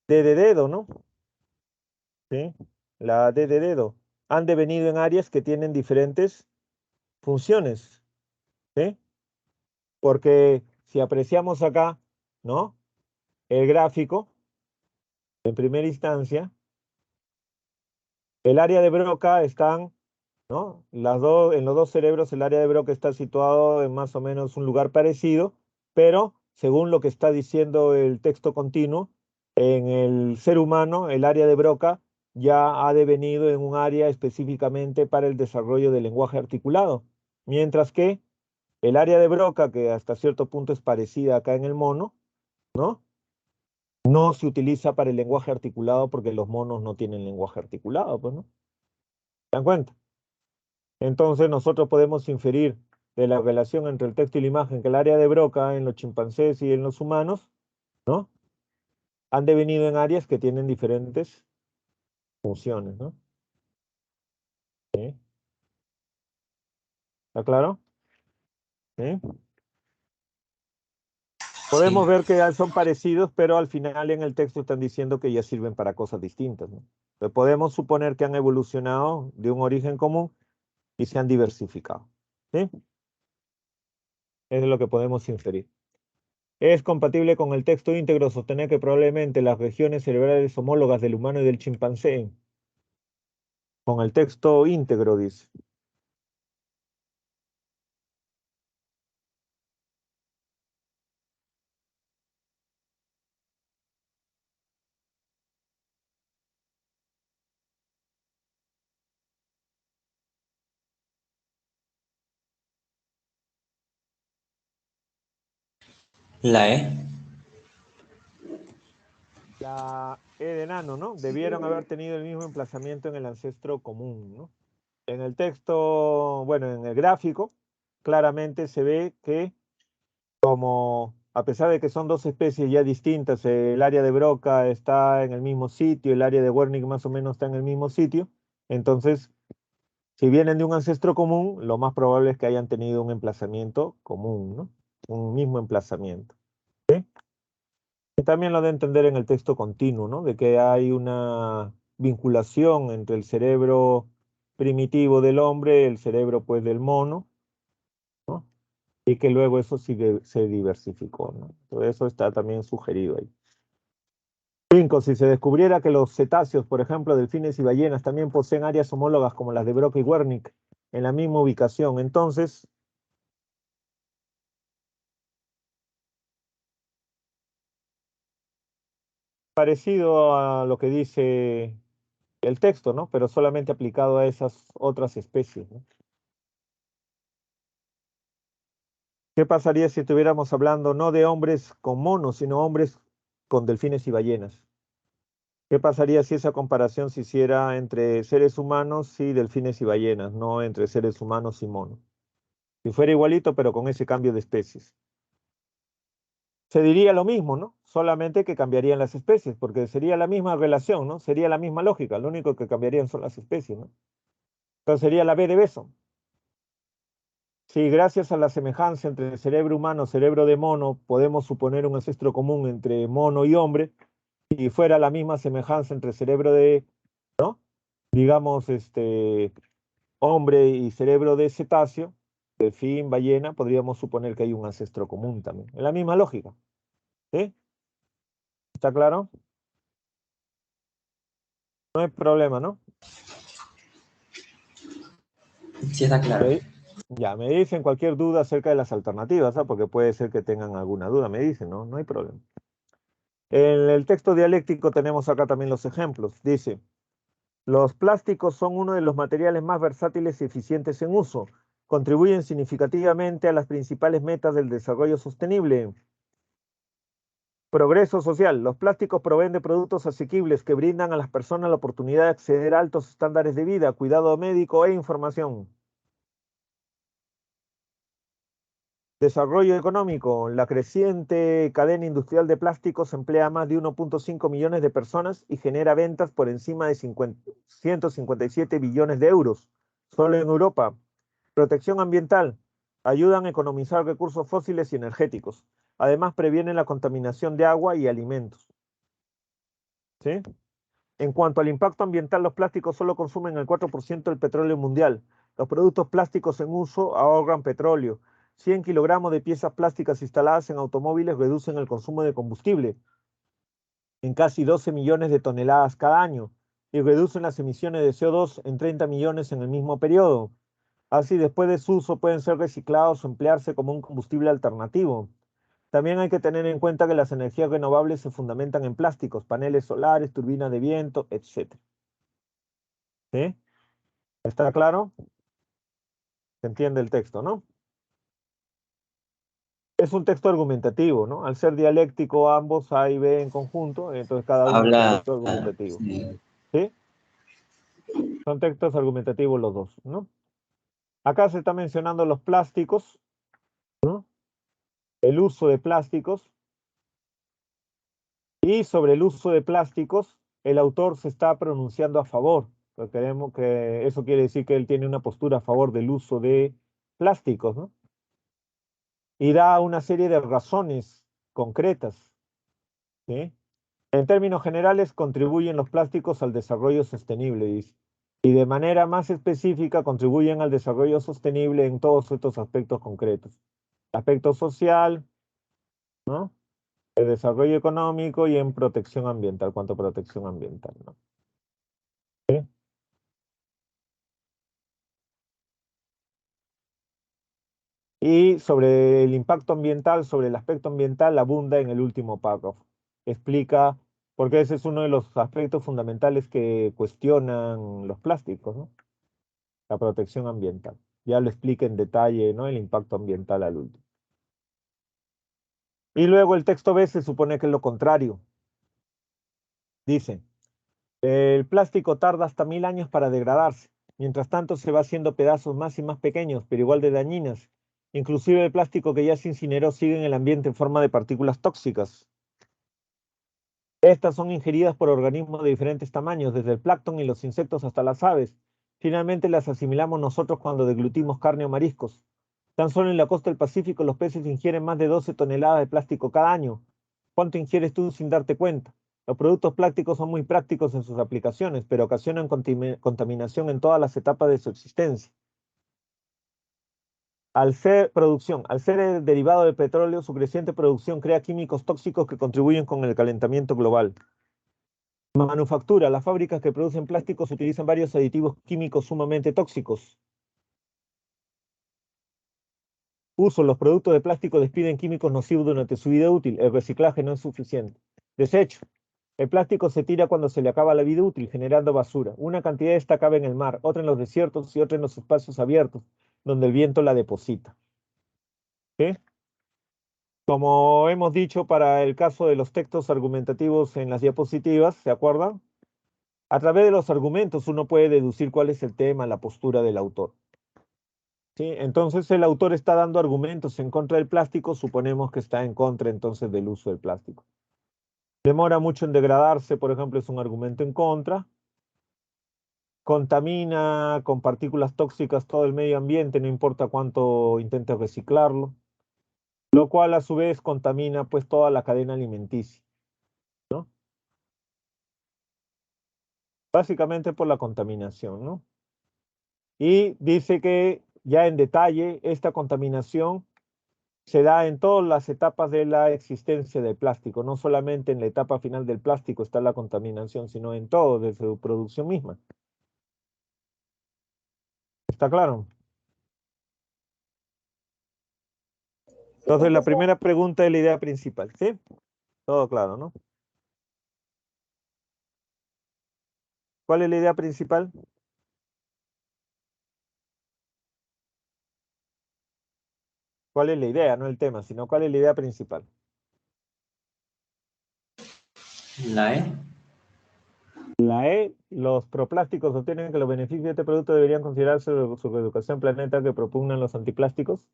D de dedo, ¿no? ¿Sí? La D de dedo. Han devenido en áreas que tienen diferentes funciones, ¿sí? Porque si apreciamos acá, ¿no? El gráfico, en primera instancia, el área de Broca están, ¿no? En los dos cerebros el área de Broca está situado en más o menos un lugar parecido, pero según lo que está diciendo el texto continuo, en el ser humano el área de Broca ya ha devenido en un área específicamente para el desarrollo del lenguaje articulado, mientras que el área de Broca, que hasta cierto punto es parecida acá en el mono, ¿no? No se utiliza para el lenguaje articulado porque los monos no tienen lenguaje articulado, pues, ¿no? ¿Se dan cuenta? Entonces nosotros podemos inferir de la relación entre el texto y la imagen que el área de Broca en los chimpancés y en los humanos, ¿no? Han devenido en áreas que tienen diferentes funciones, ¿no? ¿Sí? ¿Está claro? ¿Sí? Podemos ver que son parecidos, pero al final en el texto están diciendo que ya sirven para cosas distintas, ¿no? Entonces podemos suponer que han evolucionado de un origen común y se han diversificado, ¿sí? Eso es lo que podemos inferir. Es compatible con el texto íntegro sostener que probablemente las regiones cerebrales homólogas del humano y del chimpancé. Con el texto íntegro, dice. La E. La E de enano, ¿no? Debieron haber tenido el mismo emplazamiento en el ancestro común, ¿no? En el texto, bueno, en el gráfico, claramente se ve que como, a pesar de que son dos especies ya distintas, el área de Broca está en el mismo sitio, el área de Wernicke más o menos está en el mismo sitio, entonces, si vienen de un ancestro común, lo más probable es que hayan tenido un emplazamiento común, ¿no? Un mismo emplazamiento. ¿Sí? Y también lo de entender en el texto continuo, ¿no? De que hay una vinculación entre el cerebro primitivo del hombre, el cerebro pues del mono, ¿no? Y que luego eso sí se diversificó, ¿no? Todo eso está también sugerido ahí. 5. Si se descubriera que los cetáceos, por ejemplo, delfines y ballenas, también poseen áreas homólogas como las de Broca y Wernicke en la misma ubicación, entonces parecido a lo que dice el texto, ¿no? Pero solamente aplicado a esas otras especies, ¿no? ¿Qué pasaría si estuviéramos hablando no de hombres con monos, sino hombres con delfines y ballenas? ¿Qué pasaría si esa comparación se hiciera entre seres humanos y delfines y ballenas, no entre seres humanos y monos? Si fuera igualito, pero con ese cambio de especies. Se diría lo mismo, ¿no? Solamente que cambiarían las especies, porque sería la misma relación, ¿no? Sería la misma lógica, lo único que cambiarían son las especies, ¿no? Entonces sería la B de beso. Si gracias a la semejanza entre el cerebro humano y cerebro de mono podemos suponer un ancestro común entre mono y hombre, y fuera la misma semejanza entre cerebro de, ¿no? Digamos, hombre y cerebro de cetáceo, delfín, ballena, podríamos suponer que hay un ancestro común también. Es la misma lógica. ¿Sí? ¿Está claro? No hay problema, ¿no? Sí, está claro. Ya, me dicen cualquier duda acerca de las alternativas, ¿ah? Porque puede ser que tengan alguna duda, me dicen, ¿no? No hay problema. En el texto dialéctico tenemos acá también los ejemplos. Dice, Los plásticos son uno de los materiales más versátiles y eficientes en uso. Contribuyen significativamente a las principales metas del desarrollo sostenible. Progreso social. Los plásticos proveen de productos asequibles que brindan a las personas la oportunidad de acceder a altos estándares de vida, cuidado médico e información. Desarrollo económico. La creciente cadena industrial de plásticos emplea a más de 1.5 millones de personas y genera ventas por encima de 157 billones de euros, solo en Europa. Protección ambiental. Ayudan a economizar recursos fósiles y energéticos. Además, previenen la contaminación de agua y alimentos. ¿Sí? En cuanto al impacto ambiental, los plásticos solo consumen el 4% del petróleo mundial. Los productos plásticos en uso ahorran petróleo. 100 kilogramos de piezas plásticas instaladas en automóviles reducen el consumo de combustible en casi 12 millones de toneladas cada año y reducen las emisiones de CO2 en 30 millones en el mismo periodo. Así, después de su uso, pueden ser reciclados o emplearse como un combustible alternativo. También hay que tener en cuenta que las energías renovables se fundamentan en plásticos, paneles solares, turbinas de viento, etc. ¿Sí? ¿Está claro? Se entiende el texto, ¿no? Es un texto argumentativo, ¿no? Al ser dialéctico ambos, A y B en conjunto, entonces cada uno es un Habla. texto argumentativo. Sí. ¿Sí? Son textos argumentativos los dos, ¿no? Acá se está mencionando los plásticos, ¿no? El uso de plásticos. Y sobre el uso de plásticos, el autor se está pronunciando a favor. Porque creemos que eso quiere decir que él tiene una postura a favor del uso de plásticos, ¿no? Y da una serie de razones concretas, ¿sí? En términos generales, contribuyen los plásticos al desarrollo sostenible, dice. Y de manera más específica, contribuyen al desarrollo sostenible en todos estos aspectos concretos. Aspecto social, ¿no? El desarrollo económico y en protección ambiental, cuanto a protección ambiental, ¿no? ¿Sí? Y sobre el impacto ambiental, sobre el aspecto ambiental, abunda en el último párrafo. Explica, porque ese es uno de los aspectos fundamentales que cuestionan los plásticos, ¿no? La protección ambiental. Ya lo explica en detalle, ¿no? El impacto ambiental al último. Y luego el texto B se supone que es lo contrario. Dice, el plástico tarda hasta 1000 años para degradarse. Mientras tanto se va haciendo pedazos más y más pequeños, pero igual de dañinas. Inclusive el plástico que ya se incineró sigue en el ambiente en forma de partículas tóxicas. Estas son ingeridas por organismos de diferentes tamaños, desde el plancton y los insectos hasta las aves. Finalmente las asimilamos nosotros cuando deglutimos carne o mariscos. Tan solo en la costa del Pacífico los peces ingieren más de 12 toneladas de plástico cada año. ¿Cuánto ingieres tú sin darte cuenta? Los productos plásticos son muy prácticos en sus aplicaciones, pero ocasionan contaminación en todas las etapas de su existencia. Al ser derivado del petróleo, su creciente producción crea químicos tóxicos que contribuyen con el calentamiento global. Manufactura. Las fábricas que producen plásticos utilizan varios aditivos químicos sumamente tóxicos. Uso. Los productos de plástico despiden químicos nocivos durante su vida útil. El reciclaje no es suficiente. Desecho. El plástico se tira cuando se le acaba la vida útil, generando basura. Una cantidad de esta cabe en el mar, otra en los desiertos y otra en los espacios abiertos, donde el viento la deposita. ¿Sí? Como hemos dicho para el caso de los textos argumentativos en las diapositivas, ¿se acuerdan? A través de los argumentos uno puede deducir cuál es el tema, la postura del autor. ¿Sí? Entonces el autor está dando argumentos en contra del plástico, suponemos que está en contra entonces del uso del plástico. Demora mucho en degradarse, por ejemplo, es un argumento en contra. Contamina con partículas tóxicas todo el medio ambiente, no importa cuánto intente reciclarlo, lo cual a su vez contamina pues toda la cadena alimenticia, ¿no? Básicamente por la contaminación, ¿no? Y dice que ya en detalle esta contaminación se da en todas las etapas de la existencia del plástico, no solamente en la etapa final del plástico está la contaminación, sino en todo, desde su producción misma. ¿Está claro? Entonces la primera pregunta es la idea principal, ¿sí? Todo claro, ¿no? ¿Cuál es la idea principal? ¿Cuál es la idea? No el tema, sino cuál es la idea principal. La E. La E, los proplásticos sostienen que los beneficios de este producto deberían considerarse su reeducación en planeta que propugnan los antiplásticos.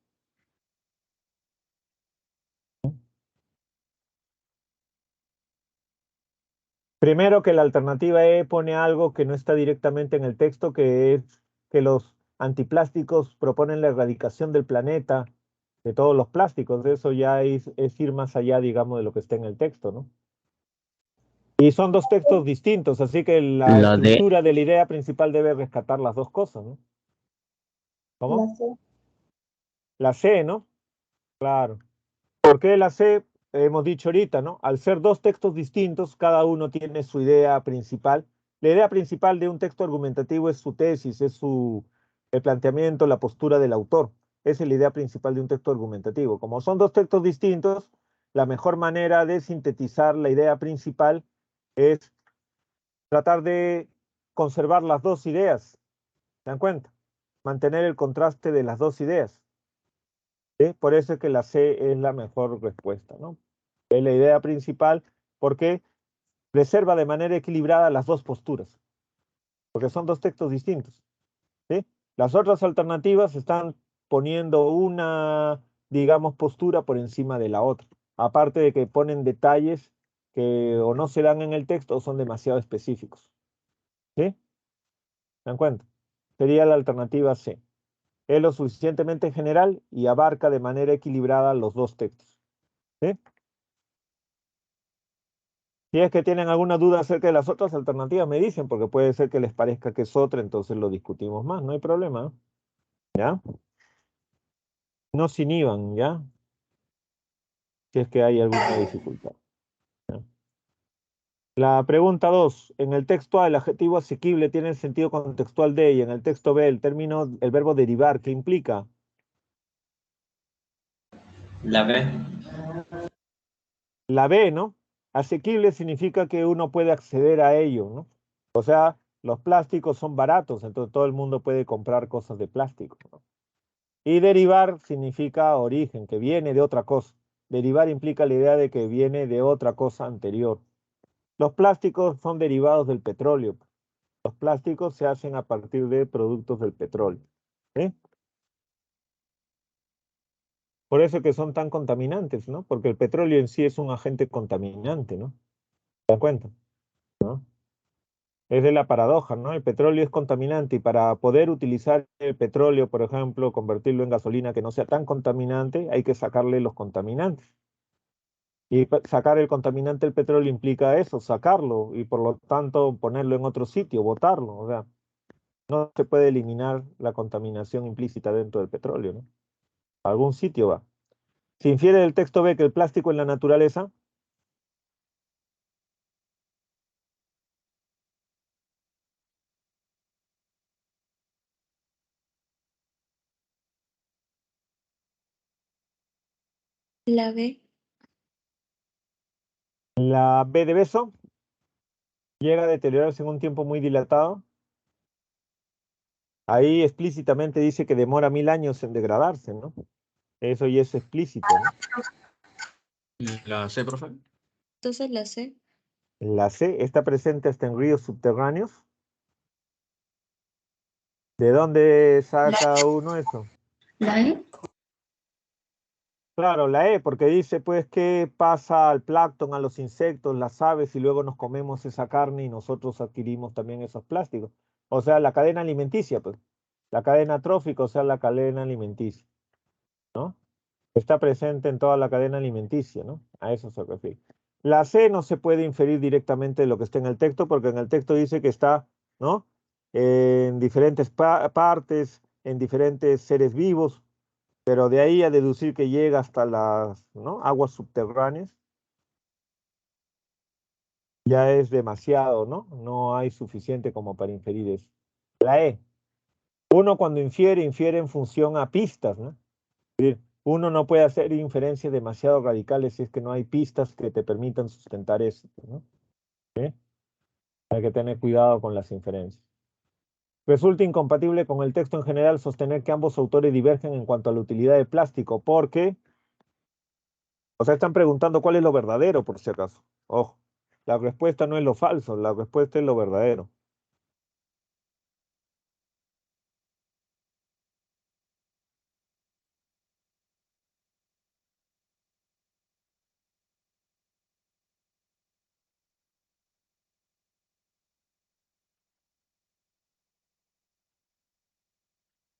Primero que la alternativa E pone algo que no está directamente en el texto, que es que los antiplásticos proponen la erradicación del planeta, de todos los plásticos. Eso ya es ir más allá, digamos, de lo que está en el texto, ¿no? Y son dos textos distintos, así que la La D. estructura de la idea principal debe rescatar las dos cosas, ¿no? ¿Cómo? La C. La C, ¿no? Claro. ¿Por qué la C? Hemos dicho ahorita, ¿no? Al ser dos textos distintos, cada uno tiene su idea principal. La idea principal de un texto argumentativo es su tesis, es el planteamiento, la postura del autor. Esa es la idea principal de un texto argumentativo. Como son dos textos distintos, la mejor manera de sintetizar la idea principal es tratar de conservar las dos ideas. ¿Se dan cuenta? Mantener el contraste de las dos ideas. ¿Sí? Por eso es que la C es la mejor respuesta, ¿no? Es la idea principal porque preserva de manera equilibrada las dos posturas, porque son dos textos distintos, ¿sí? Las otras alternativas están poniendo una, digamos, postura por encima de la otra, aparte de que ponen detalles que o no se dan en el texto o son demasiado específicos, ¿sí? ¿Se dan cuenta? Sería la alternativa C. Es lo suficientemente general y abarca de manera equilibrada los dos textos, ¿sí? Si es que tienen alguna duda acerca de las otras alternativas, me dicen, porque puede ser que les parezca que es otra, entonces lo discutimos más, no hay problema, ¿ya? No se inhiban, ¿ya? Si es que hay alguna dificultad, ¿ya? La pregunta 2. En el texto A, el adjetivo asequible tiene el sentido contextual de, y en el texto B, el verbo derivar, ¿qué implica? La B. La B, ¿no? Asequible significa que uno puede acceder a ello, ¿no? O sea, los plásticos son baratos, entonces todo el mundo puede comprar cosas de plástico, ¿no? Y derivar significa origen, que viene de otra cosa. Derivar implica la idea de que viene de otra cosa anterior. Los plásticos son derivados del petróleo. Los plásticos se hacen a partir de productos del petróleo, ¿sí? Por eso que son tan contaminantes, ¿no? Porque el petróleo en sí es un agente contaminante, ¿no? ¿Se dan cuenta? ¿No? Es de la paradoja, ¿no? El petróleo es contaminante y para poder utilizar el petróleo, por ejemplo, convertirlo en gasolina que no sea tan contaminante, hay que sacarle los contaminantes. Y sacar el contaminante del petróleo implica eso, sacarlo y por lo tanto ponerlo en otro sitio, botarlo. O sea, no se puede eliminar la contaminación implícita dentro del petróleo, ¿no? A algún sitio va. Se infiere del texto B que el plástico en la naturaleza La B. la B de beso llega a deteriorarse en un tiempo muy dilatado. Ahí explícitamente dice que demora 1000 años en degradarse, ¿no? Eso ya es explícito, ¿no? La C, profe. Entonces la C. La C está presente hasta en ríos subterráneos. ¿De dónde saca uno eso? ¿La E? Claro, la E, porque dice pues que pasa al plancton, a los insectos, las aves, y luego nos comemos esa carne y nosotros adquirimos también esos plásticos. O sea, la cadena alimenticia, pues. La cadena trófica, o sea, la cadena alimenticia, ¿no? Está presente en toda la cadena alimenticia, ¿no? A eso se refiere. La C no se puede inferir directamente de lo que está en el texto, porque en el texto dice que está, ¿no? En diferentes partes, en diferentes seres vivos, pero de ahí a deducir que llega hasta las, ¿no?, aguas subterráneas, ya es demasiado, ¿no? No hay suficiente como para inferir eso. La E. Uno cuando infiere, infiere en función a pistas, ¿no? Es decir, uno no puede hacer inferencias demasiado radicales si es que no hay pistas que te permitan sustentar eso, ¿no? ¿Sí? Hay que tener cuidado con las inferencias. Resulta incompatible con el texto en general sostener que ambos autores divergen en cuanto a la utilidad del plástico, porque, o sea, están preguntando cuál es lo verdadero, por si acaso. Ojo, la respuesta no es lo falso, la respuesta es lo verdadero.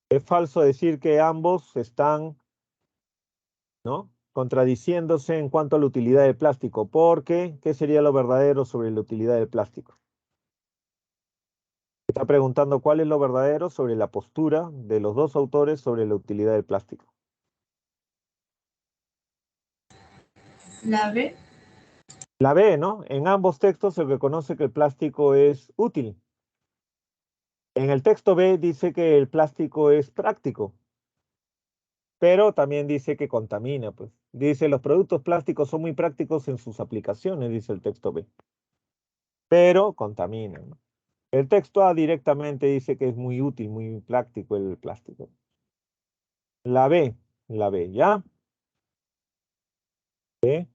Es falso decir que ambos están, ¿no?, contradiciéndose en cuanto a la utilidad del plástico, porque, ¿qué sería lo verdadero sobre la utilidad del plástico? Está preguntando cuál es lo verdadero sobre la postura de los dos autores sobre la utilidad del plástico. La B. La B, ¿no? En ambos textos se reconoce que el plástico es útil. En el texto B dice que el plástico es práctico, pero también dice que contamina, pues. Dice, los productos plásticos son muy prácticos en sus aplicaciones, dice el texto B, pero contaminan, ¿no? El texto A directamente dice que es muy útil, muy práctico el plástico. La B, ¿ya? ¿Sí?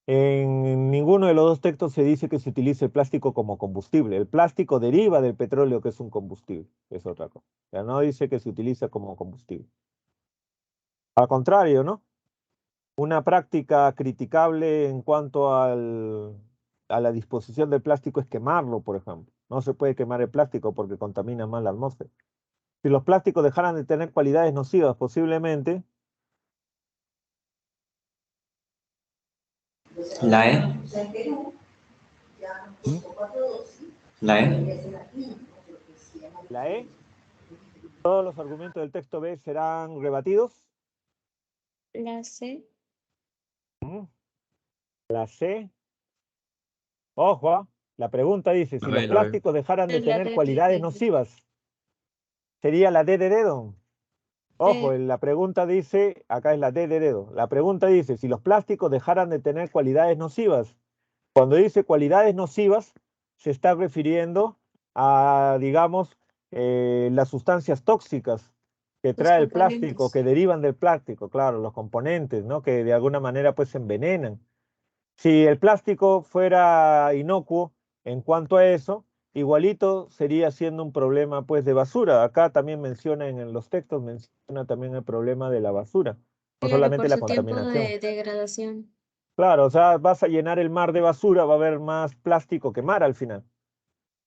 En ninguno de los dos textos se dice que se utilice el plástico como combustible. El plástico deriva del petróleo, que es un combustible, es otra cosa. Ya no dice que se utiliza como combustible. Al contrario, ¿no? Una práctica criticable en cuanto a la disposición del plástico es quemarlo, por ejemplo. No se puede quemar el plástico porque contamina más la atmósfera. Si los plásticos dejaran de tener cualidades nocivas, posiblemente, La E. ¿Mm? La E. La E, todos los argumentos del texto B serán rebatidos. La C. La C. Ojo, la pregunta dice, si La B, los la B. plásticos dejaran de Es la tener D, cualidades nocivas, sería la D de dedo. Ojo, la pregunta dice, acá es la D de dedo. La pregunta dice, si los plásticos dejaran de tener cualidades nocivas. Cuando dice cualidades nocivas, se está refiriendo a, digamos, las sustancias tóxicas que Los trae el plástico, que componentes. derivan del plástico, claro, los componentes, ¿no?, que de alguna manera pues envenenan. Si el plástico fuera inocuo en cuanto a eso, igualito sería siendo un problema pues de basura. Acá también menciona en los textos, menciona también el problema de la basura, no Claro, solamente por la su tiempo contaminación. de degradación. Claro, o sea, vas a llenar el mar de basura, va a haber más plástico que mar al final.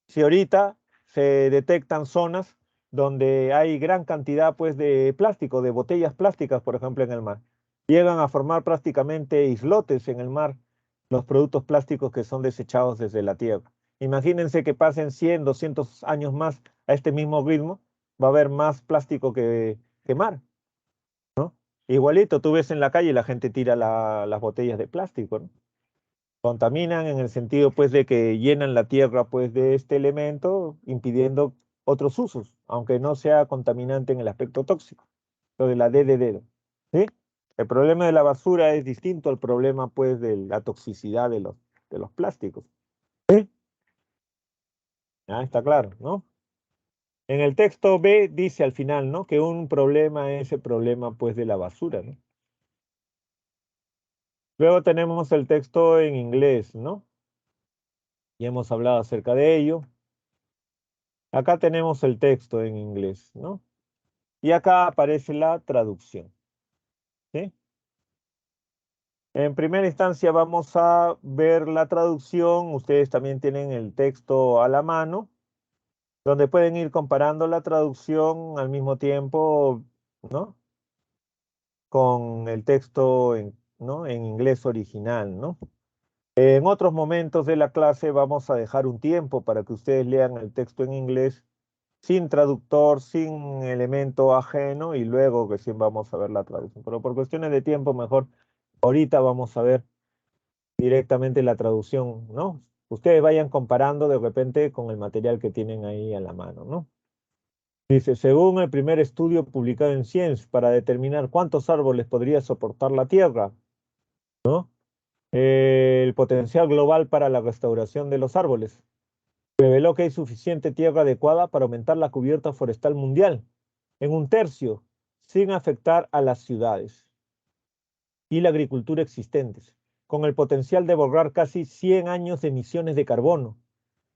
Si ahorita se detectan zonas donde hay gran cantidad pues de plástico, de botellas plásticas, por ejemplo, en el mar, llegan a formar prácticamente islotes en el mar los productos plásticos que son desechados desde la tierra. Imagínense que pasen 100, 200 años más a este mismo ritmo, va a haber más plástico que mar, ¿no? Igualito, tú ves en la calle y la gente tira las botellas de plástico, ¿no? Contaminan en el sentido pues de que llenan la tierra pues de este elemento, impidiendo otros usos, aunque no sea contaminante en el aspecto tóxico. Lo de la D de dedo, ¿sí? El problema de la basura es distinto al problema pues de la toxicidad de los plásticos. ¿Sí? Ah, está claro, ¿no? En el texto B dice al final, ¿no?, que un problema es el problema pues de la basura, ¿no? Luego tenemos el texto en inglés, ¿no? Ya hemos hablado acerca de ello. Acá tenemos el texto en inglés, ¿no? Y acá aparece la traducción, ¿sí? En primera instancia vamos a ver la traducción. Ustedes también tienen el texto a la mano, donde pueden ir comparando la traducción al mismo tiempo, ¿no?, con el texto ¿no?, en inglés original, ¿no? En otros momentos de la clase vamos a dejar un tiempo para que ustedes lean el texto en inglés sin traductor, sin elemento ajeno, y luego recién vamos a ver la traducción. Pero por cuestiones de tiempo, mejor ahorita vamos a ver directamente la traducción, ¿no? Ustedes vayan comparando de repente con el material que tienen ahí a la mano, ¿no? Dice, según el primer estudio publicado en Science para determinar cuántos árboles podría soportar la Tierra, ¿no?, El potencial global para la restauración de los árboles. Reveló que hay suficiente tierra adecuada para aumentar la cubierta forestal mundial en 1/3, sin afectar a las ciudades y la agricultura existentes, con el potencial de borrar casi 100 años de emisiones de carbono.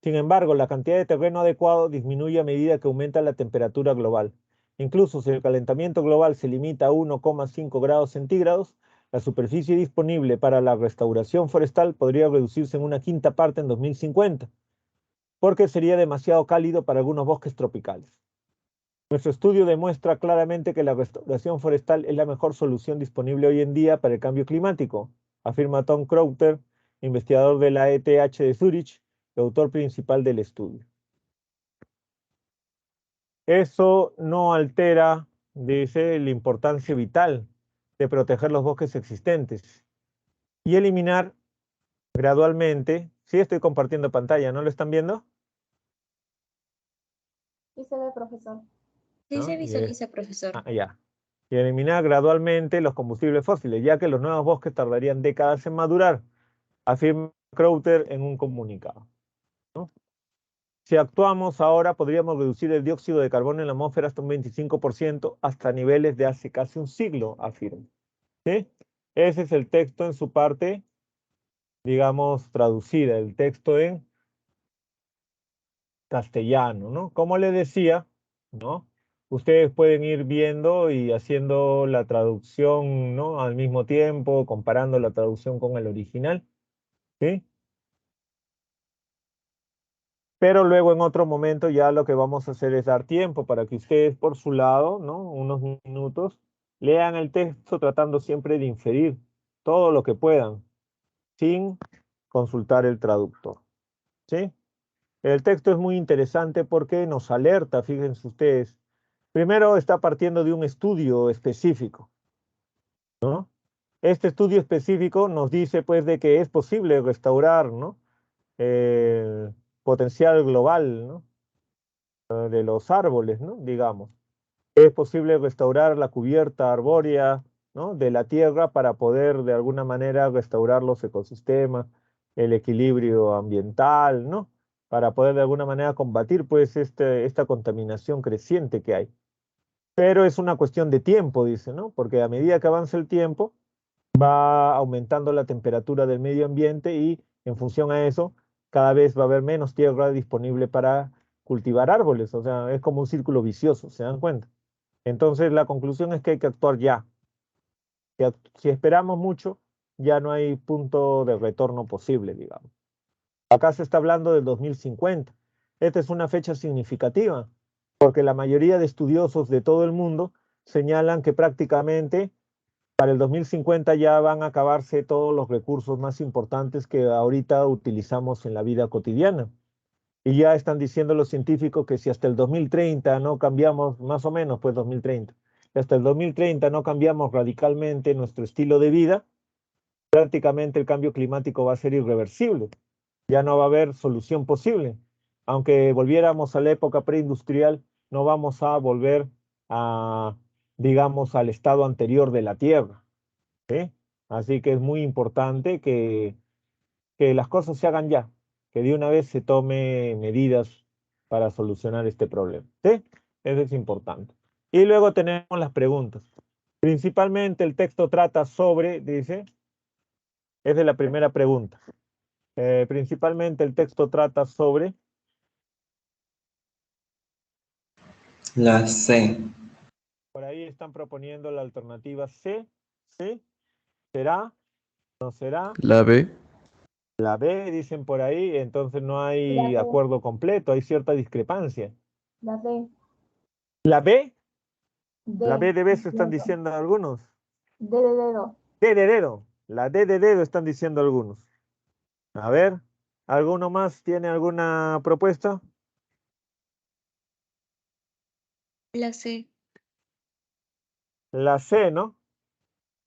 Sin embargo, la cantidad de terreno adecuado disminuye a medida que aumenta la temperatura global. Incluso si el calentamiento global se limita a 1,5 grados centígrados, la superficie disponible para la restauración forestal podría reducirse en 1/5 parte en 2050, porque sería demasiado cálido para algunos bosques tropicales. Nuestro estudio demuestra claramente que la restauración forestal es la mejor solución disponible hoy en día para el cambio climático, afirma Tom Crowther, investigador de la ETH de Zurich y autor principal del estudio. Eso no altera, dice, la importancia vital de proteger los bosques existentes y eliminar gradualmente. Sí, estoy compartiendo pantalla, ¿no lo están viendo? Sí se ve, profesor. Sí ¿No? se visualiza, profesor. Ya. Y eliminar gradualmente los combustibles fósiles, ya que los nuevos bosques tardarían décadas en madurar, afirma Crowther en un comunicado, ¿no? Si actuamos ahora, podríamos reducir el dióxido de carbono en la atmósfera hasta un 25%, hasta niveles de hace casi un siglo, afirma. ¿Sí? Ese es el texto en su parte, digamos, traducida, el texto en castellano, ¿no? Como le decía, ¿no? Ustedes pueden ir viendo y haciendo la traducción, ¿no? Al mismo tiempo, comparando la traducción con el original, ¿sí? Pero luego en otro momento ya lo que vamos a hacer es dar tiempo para que ustedes por su lado, ¿no? Unos minutos, lean el texto tratando siempre de inferir todo lo que puedan, sin consultar el traductor, ¿sí? El texto es muy interesante porque nos alerta, fíjense ustedes. Primero está partiendo de un estudio específico, ¿no? Este estudio específico nos dice, pues, de que es posible restaurar, ¿no? El potencial global, ¿no? De los árboles, ¿no? Digamos. Es posible restaurar la cubierta arbórea, ¿no? De la tierra para poder, de alguna manera, restaurar los ecosistemas, el equilibrio ambiental, ¿no? Para poder, de alguna manera, combatir, pues, esta contaminación creciente que hay. Pero es una cuestión de tiempo, dice, ¿no? Porque a medida que avanza el tiempo, va aumentando la temperatura del medio ambiente y en función a eso, cada vez va a haber menos tierra disponible para cultivar árboles. O sea, es como un círculo vicioso, ¿se dan cuenta? Entonces, la conclusión es que hay que actuar ya. Si esperamos mucho, ya no hay punto de retorno posible, digamos. Acá se está hablando del 2050. Esta es una fecha significativa, porque la mayoría de estudiosos de todo el mundo señalan que prácticamente para el 2050 ya van a acabarse todos los recursos más importantes que ahorita utilizamos en la vida cotidiana. Y ya están diciendo los científicos que si hasta el 2030 no cambiamos, más o menos pues 2030, si hasta el 2030 no cambiamos radicalmente nuestro estilo de vida, prácticamente el cambio climático va a ser irreversible. Ya no va a haber solución posible. Aunque volviéramos a la época preindustrial, no vamos a volver a, digamos, al estado anterior de la Tierra, ¿sí? Así que es muy importante que las cosas se hagan ya, que de una vez se tome medidas para solucionar este problema, ¿sí? Eso es importante. Y luego tenemos las preguntas. Principalmente el texto trata sobre, dice, esa es la primera pregunta. Principalmente el texto trata sobre La C. por ahí están proponiendo la alternativa C, ¿sí? ¿Será? ¿No será? La B. La B, dicen por ahí, entonces no hay La B. acuerdo completo, hay cierta discrepancia. La D. ¿La B? D. La B de beso están Dedo. diciendo algunos. D de dedo. D de dedo. La D de dedo están diciendo algunos. A ver, ¿alguno más tiene alguna propuesta? La C. La C, ¿no?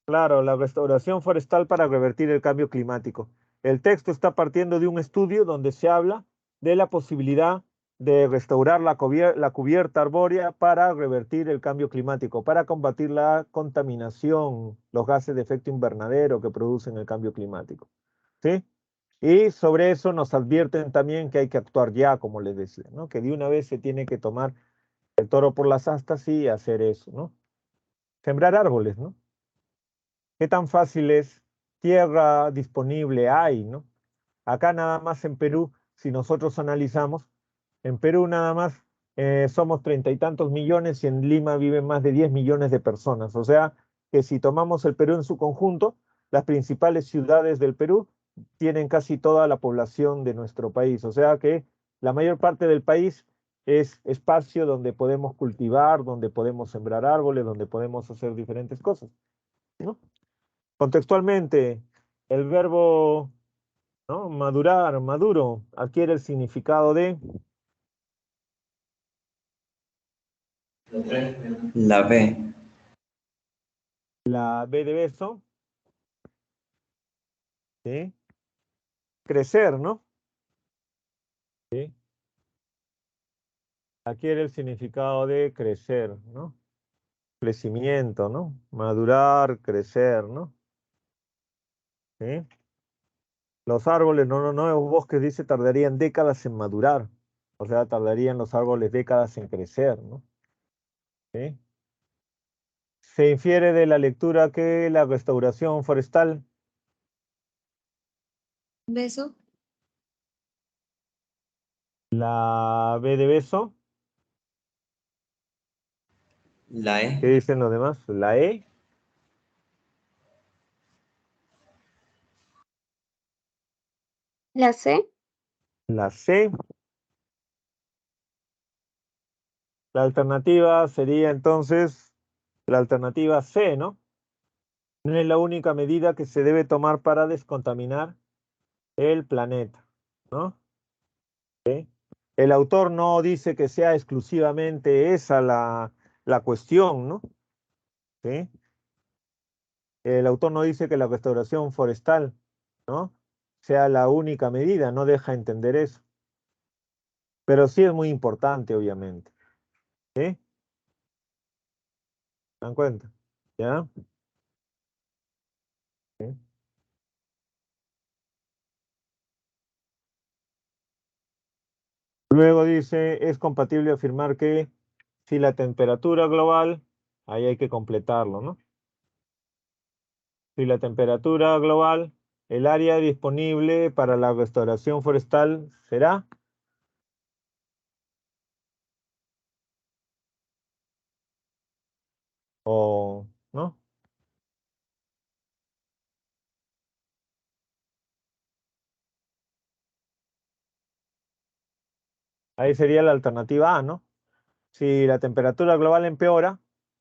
Claro, la restauración forestal para revertir el cambio climático. El texto está partiendo de un estudio donde se habla de la posibilidad de restaurar la cubierta arbórea para revertir el cambio climático, para combatir la contaminación, los gases de efecto invernadero que producen el cambio climático. ¿Sí? Y sobre eso nos advierten también que hay que actuar ya, como les decía, ¿no? Que de una vez se tiene que tomar el toro por las astas y hacer eso, ¿no? Sembrar árboles, ¿no? ¿Qué tan fácil es? Tierra disponible hay, ¿no? Acá nada más en Perú, si nosotros analizamos, en Perú nada más somos 30 y tantos millones y en Lima viven más de 10 millones de personas. O sea que si tomamos el Perú en su conjunto, las principales ciudades del Perú tienen casi toda la población de nuestro país. O sea que la mayor parte del país es espacio donde podemos cultivar, donde podemos sembrar árboles, donde podemos hacer diferentes cosas, ¿no? Contextualmente, el verbo, ¿no? Madurar, maduro, adquiere el significado de La B. la B de beso, ¿sí? Crecer, ¿no? ¿Sí? Adquiere el significado de crecer, ¿no? Crecimiento, ¿no? Madurar, crecer, ¿no? ¿Sí? Los árboles, los bosques, dice, tardarían décadas en madurar. O sea, tardarían los árboles décadas en crecer, ¿no? ¿Sí? Se infiere de la lectura que la restauración forestal, Beso. la B de beso, La ¿qué E. dicen los demás? La E, La C. la C. La alternativa sería entonces la alternativa C, ¿no? No es la única medida que se debe tomar para descontaminar el planeta, ¿no? ¿Sí? El autor no dice que sea exclusivamente esa la cuestión, ¿no? ¿Sí? El autor no dice que la restauración forestal, ¿no? Sea la única medida, no deja entender eso. Pero sí es muy importante, obviamente. ¿Sí? ¿Se dan cuenta? ¿Ya? ¿Sí? Luego dice, es compatible afirmar que si la temperatura global, ahí hay que completarlo, ¿no? Si la temperatura global, el área disponible para la restauración forestal será, o, ¿no? Ahí sería la alternativa A, ¿no? Si la temperatura global empeora,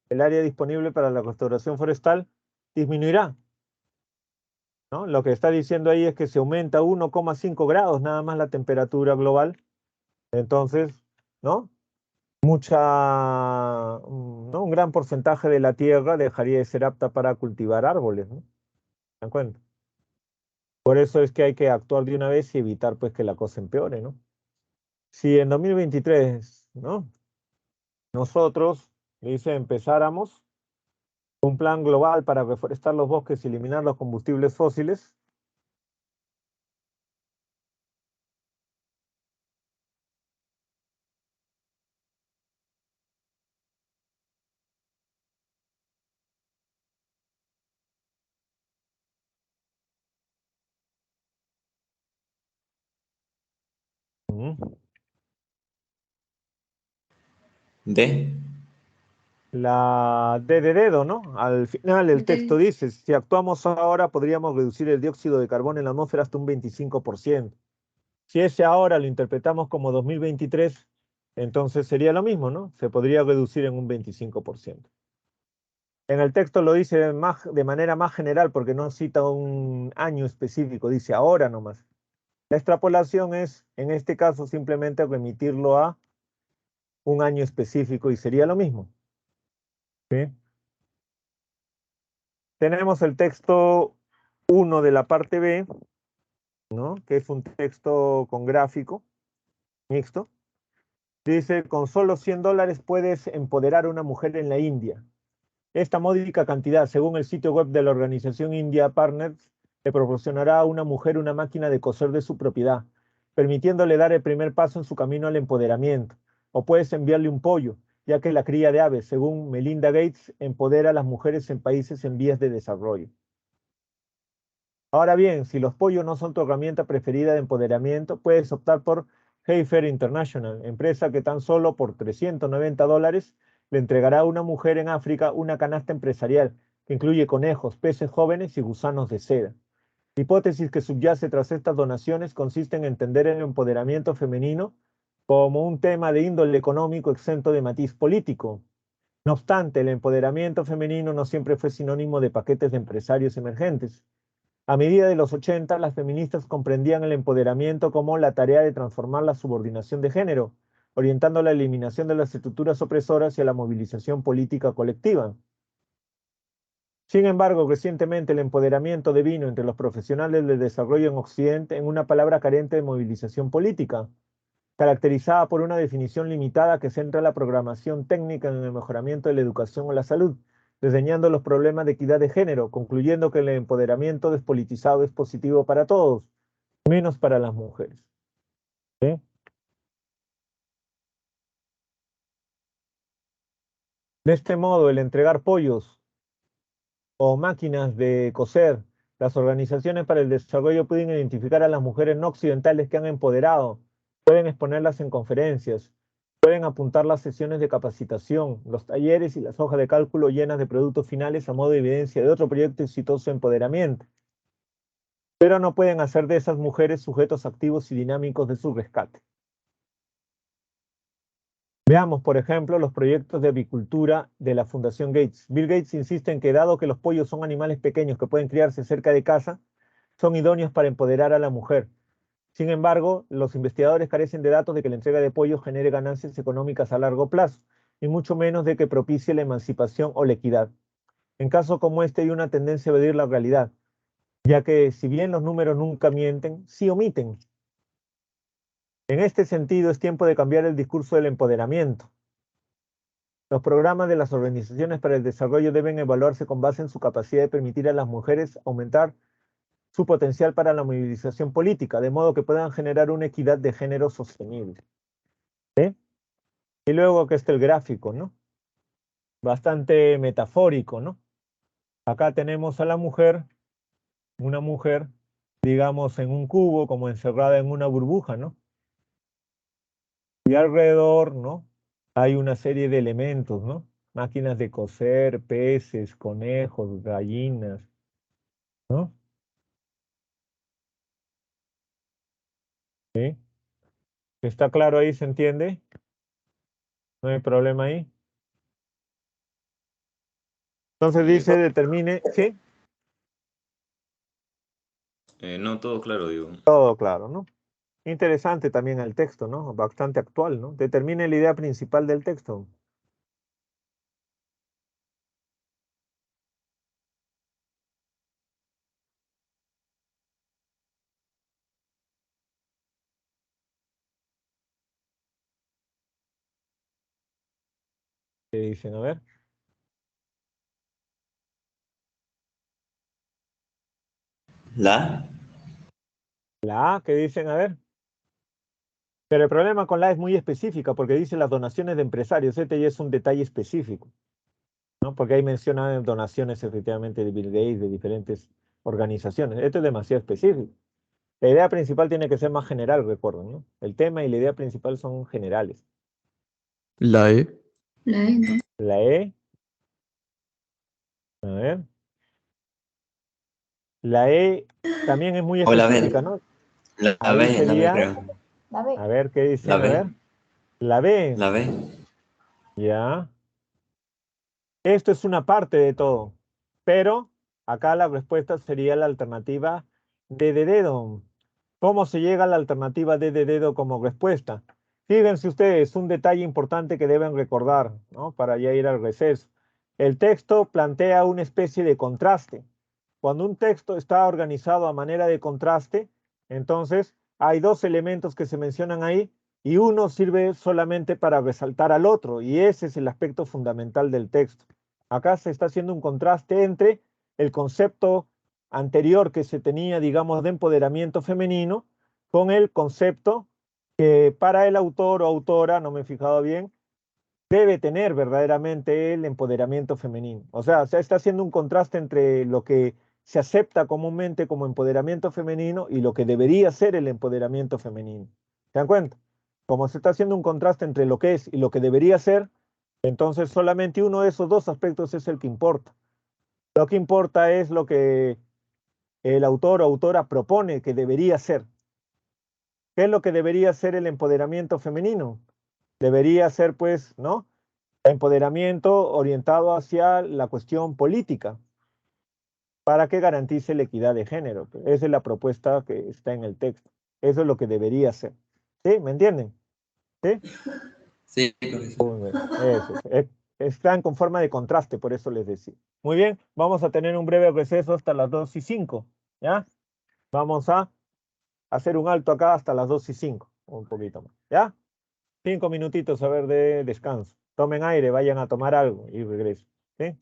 el área disponible para la restauración forestal disminuirá, ¿no? Lo que está diciendo ahí es que se aumenta 1,5 grados nada más la temperatura global. Entonces, ¿no? ¿no? Un gran porcentaje de la tierra dejaría de ser apta para cultivar árboles, ¿no? ¿Se dan cuenta? Por eso es que hay que actuar de una vez y evitar pues que la cosa empeore, ¿no? Si en 2023, ¿no? Nosotros, dice, empezáramos un plan global para reforestar los bosques y eliminar los combustibles fósiles, ¿Mm? D. La D de dedo, ¿no? Al final el texto D. dice, si actuamos ahora podríamos reducir el dióxido de carbono en la atmósfera hasta un 25%. Si ese ahora lo interpretamos como 2023, entonces sería lo mismo, ¿no? Se podría reducir en un 25%. En el texto lo dice de manera más general porque no cita un año específico, dice ahora nomás. La extrapolación es, en este caso, simplemente remitirlo a un año específico y sería lo mismo. ¿Sí? Tenemos el texto 1 de la parte B, ¿no? Que es un texto con gráfico mixto. Dice, con solo $100 puedes empoderar a una mujer en la India. Esta módica cantidad, según el sitio web de la organización India Partners, le proporcionará a una mujer una máquina de coser de su propiedad, permitiéndole dar el primer paso en su camino al empoderamiento. O puedes enviarle un pollo, ya que la cría de aves, según Melinda Gates, empodera a las mujeres en países en vías de desarrollo. Ahora bien, si los pollos no son tu herramienta preferida de empoderamiento, puedes optar por Heifer International, empresa que tan solo por $390 le entregará a una mujer en África una canasta empresarial que incluye conejos, peces jóvenes y gusanos de seda. La hipótesis que subyace tras estas donaciones consiste en entender el empoderamiento femenino como un tema de índole económico exento de matiz político. No obstante, el empoderamiento femenino no siempre fue sinónimo de paquetes de empresarios emergentes. A medida de los 80, las feministas comprendían el empoderamiento como la tarea de transformar la subordinación de género, orientando la eliminación de las estructuras opresoras y a la movilización política colectiva. Sin embargo, recientemente el empoderamiento devino entre los profesionales del desarrollo en Occidente en una palabra carente de movilización política, caracterizada por una definición limitada que centra la programación técnica en el mejoramiento de la educación o la salud, desdeñando los problemas de equidad de género, concluyendo que el empoderamiento despolitizado es positivo para todos, menos para las mujeres. ¿Sí? De este modo, el entregar pollos o máquinas de coser, las organizaciones para el desarrollo pueden identificar a las mujeres no occidentales que han empoderado, pueden exponerlas en conferencias, pueden apuntar las sesiones de capacitación, los talleres y las hojas de cálculo llenas de productos finales a modo de evidencia de otro proyecto exitoso de empoderamiento. Pero no pueden hacer de esas mujeres sujetos activos y dinámicos de su rescate. Veamos, por ejemplo, los proyectos de avicultura de la Fundación Gates. Bill Gates insiste en que, dado que los pollos son animales pequeños que pueden criarse cerca de casa, son idóneos para empoderar a la mujer. Sin embargo, los investigadores carecen de datos de que la entrega de pollos genere ganancias económicas a largo plazo, y mucho menos de que propicie la emancipación o la equidad. En casos como este hay una tendencia a evadir la realidad, ya que si bien los números nunca mienten, sí omiten. En este sentido, es tiempo de cambiar el discurso del empoderamiento. Los programas de las organizaciones para el desarrollo deben evaluarse con base en su capacidad de permitir a las mujeres aumentar su potencial para la movilización política, de modo que puedan generar una equidad de género sostenible. ¿Sí? Y luego aquí está el gráfico, ¿no? Bastante metafórico, ¿no? Acá tenemos a la mujer, una mujer, digamos, en un cubo, como encerrada en una burbuja, ¿no? Y alrededor, ¿no? Hay una serie de elementos, ¿no? Máquinas de coser, peces, conejos, gallinas, ¿no? ¿Sí? ¿Está claro ahí? ¿Se entiende? ¿No hay problema ahí? Entonces dice, determine, ¿sí? No, todo claro, digo. Todo claro, ¿no? Interesante también el texto, ¿no? Bastante actual, ¿no? Determine la idea principal del texto. ¿Qué dicen? A ver. La La A, ¿qué dicen? A ver. Pero el problema con la A es muy específica porque dice las donaciones de empresarios. Este ya es un detalle específico, ¿no? Porque ahí menciona donaciones efectivamente de Bill Gates, de diferentes organizaciones. Esto es demasiado específico. La idea principal tiene que ser más general, recuerden, ¿no? El tema y la idea principal son generales. La E. La E, ¿no? La E. A ver. La E también es muy o la específica, B. ¿no? La Ahí B, la B sería, creo. a ver, ¿qué La dicen? A ver. B. La B. La B. Ya. Esto es una parte de todo, pero acá la respuesta sería la alternativa D de dedo. ¿Cómo se llega a la alternativa D de dedo como respuesta? Fíjense ustedes, un detalle importante que deben recordar, ¿no? Para ya ir al receso. El texto plantea una especie de contraste. Cuando un texto está organizado a manera de contraste, entonces hay dos elementos que se mencionan ahí y uno sirve solamente para resaltar al otro, y ese es el aspecto fundamental del texto. Acá se está haciendo un contraste entre el concepto anterior que se tenía, digamos, de empoderamiento femenino, con el concepto que para el autor o autora, no me he fijado bien, debe tener verdaderamente el empoderamiento femenino. O sea, se está haciendo un contraste entre lo que se acepta comúnmente como empoderamiento femenino y lo que debería ser el empoderamiento femenino. ¿Se dan cuenta? Como se está haciendo un contraste entre lo que es y lo que debería ser, entonces solamente uno de esos dos aspectos es el que importa. Lo que importa es lo que el autor o autora propone que debería ser. ¿Qué es lo que debería ser el empoderamiento femenino? Debería ser, pues, ¿no? Empoderamiento orientado hacia la cuestión política para que garantice la equidad de género. Esa es la propuesta que está en el texto. Eso es lo que debería ser. ¿Sí? ¿Me entienden? ¿Sí? Sí, profesor. Muy bien. Eso es. Están con forma de contraste, por eso les decía. Muy bien, vamos a tener un breve receso hasta las 2:05. ¿Ya? Vamos a hacer un alto acá hasta las 2:05. Un poquito más. ¿Ya? 5 minutitos a ver de descanso. Tomen aire, vayan a tomar algo y regresen. ¿Sí?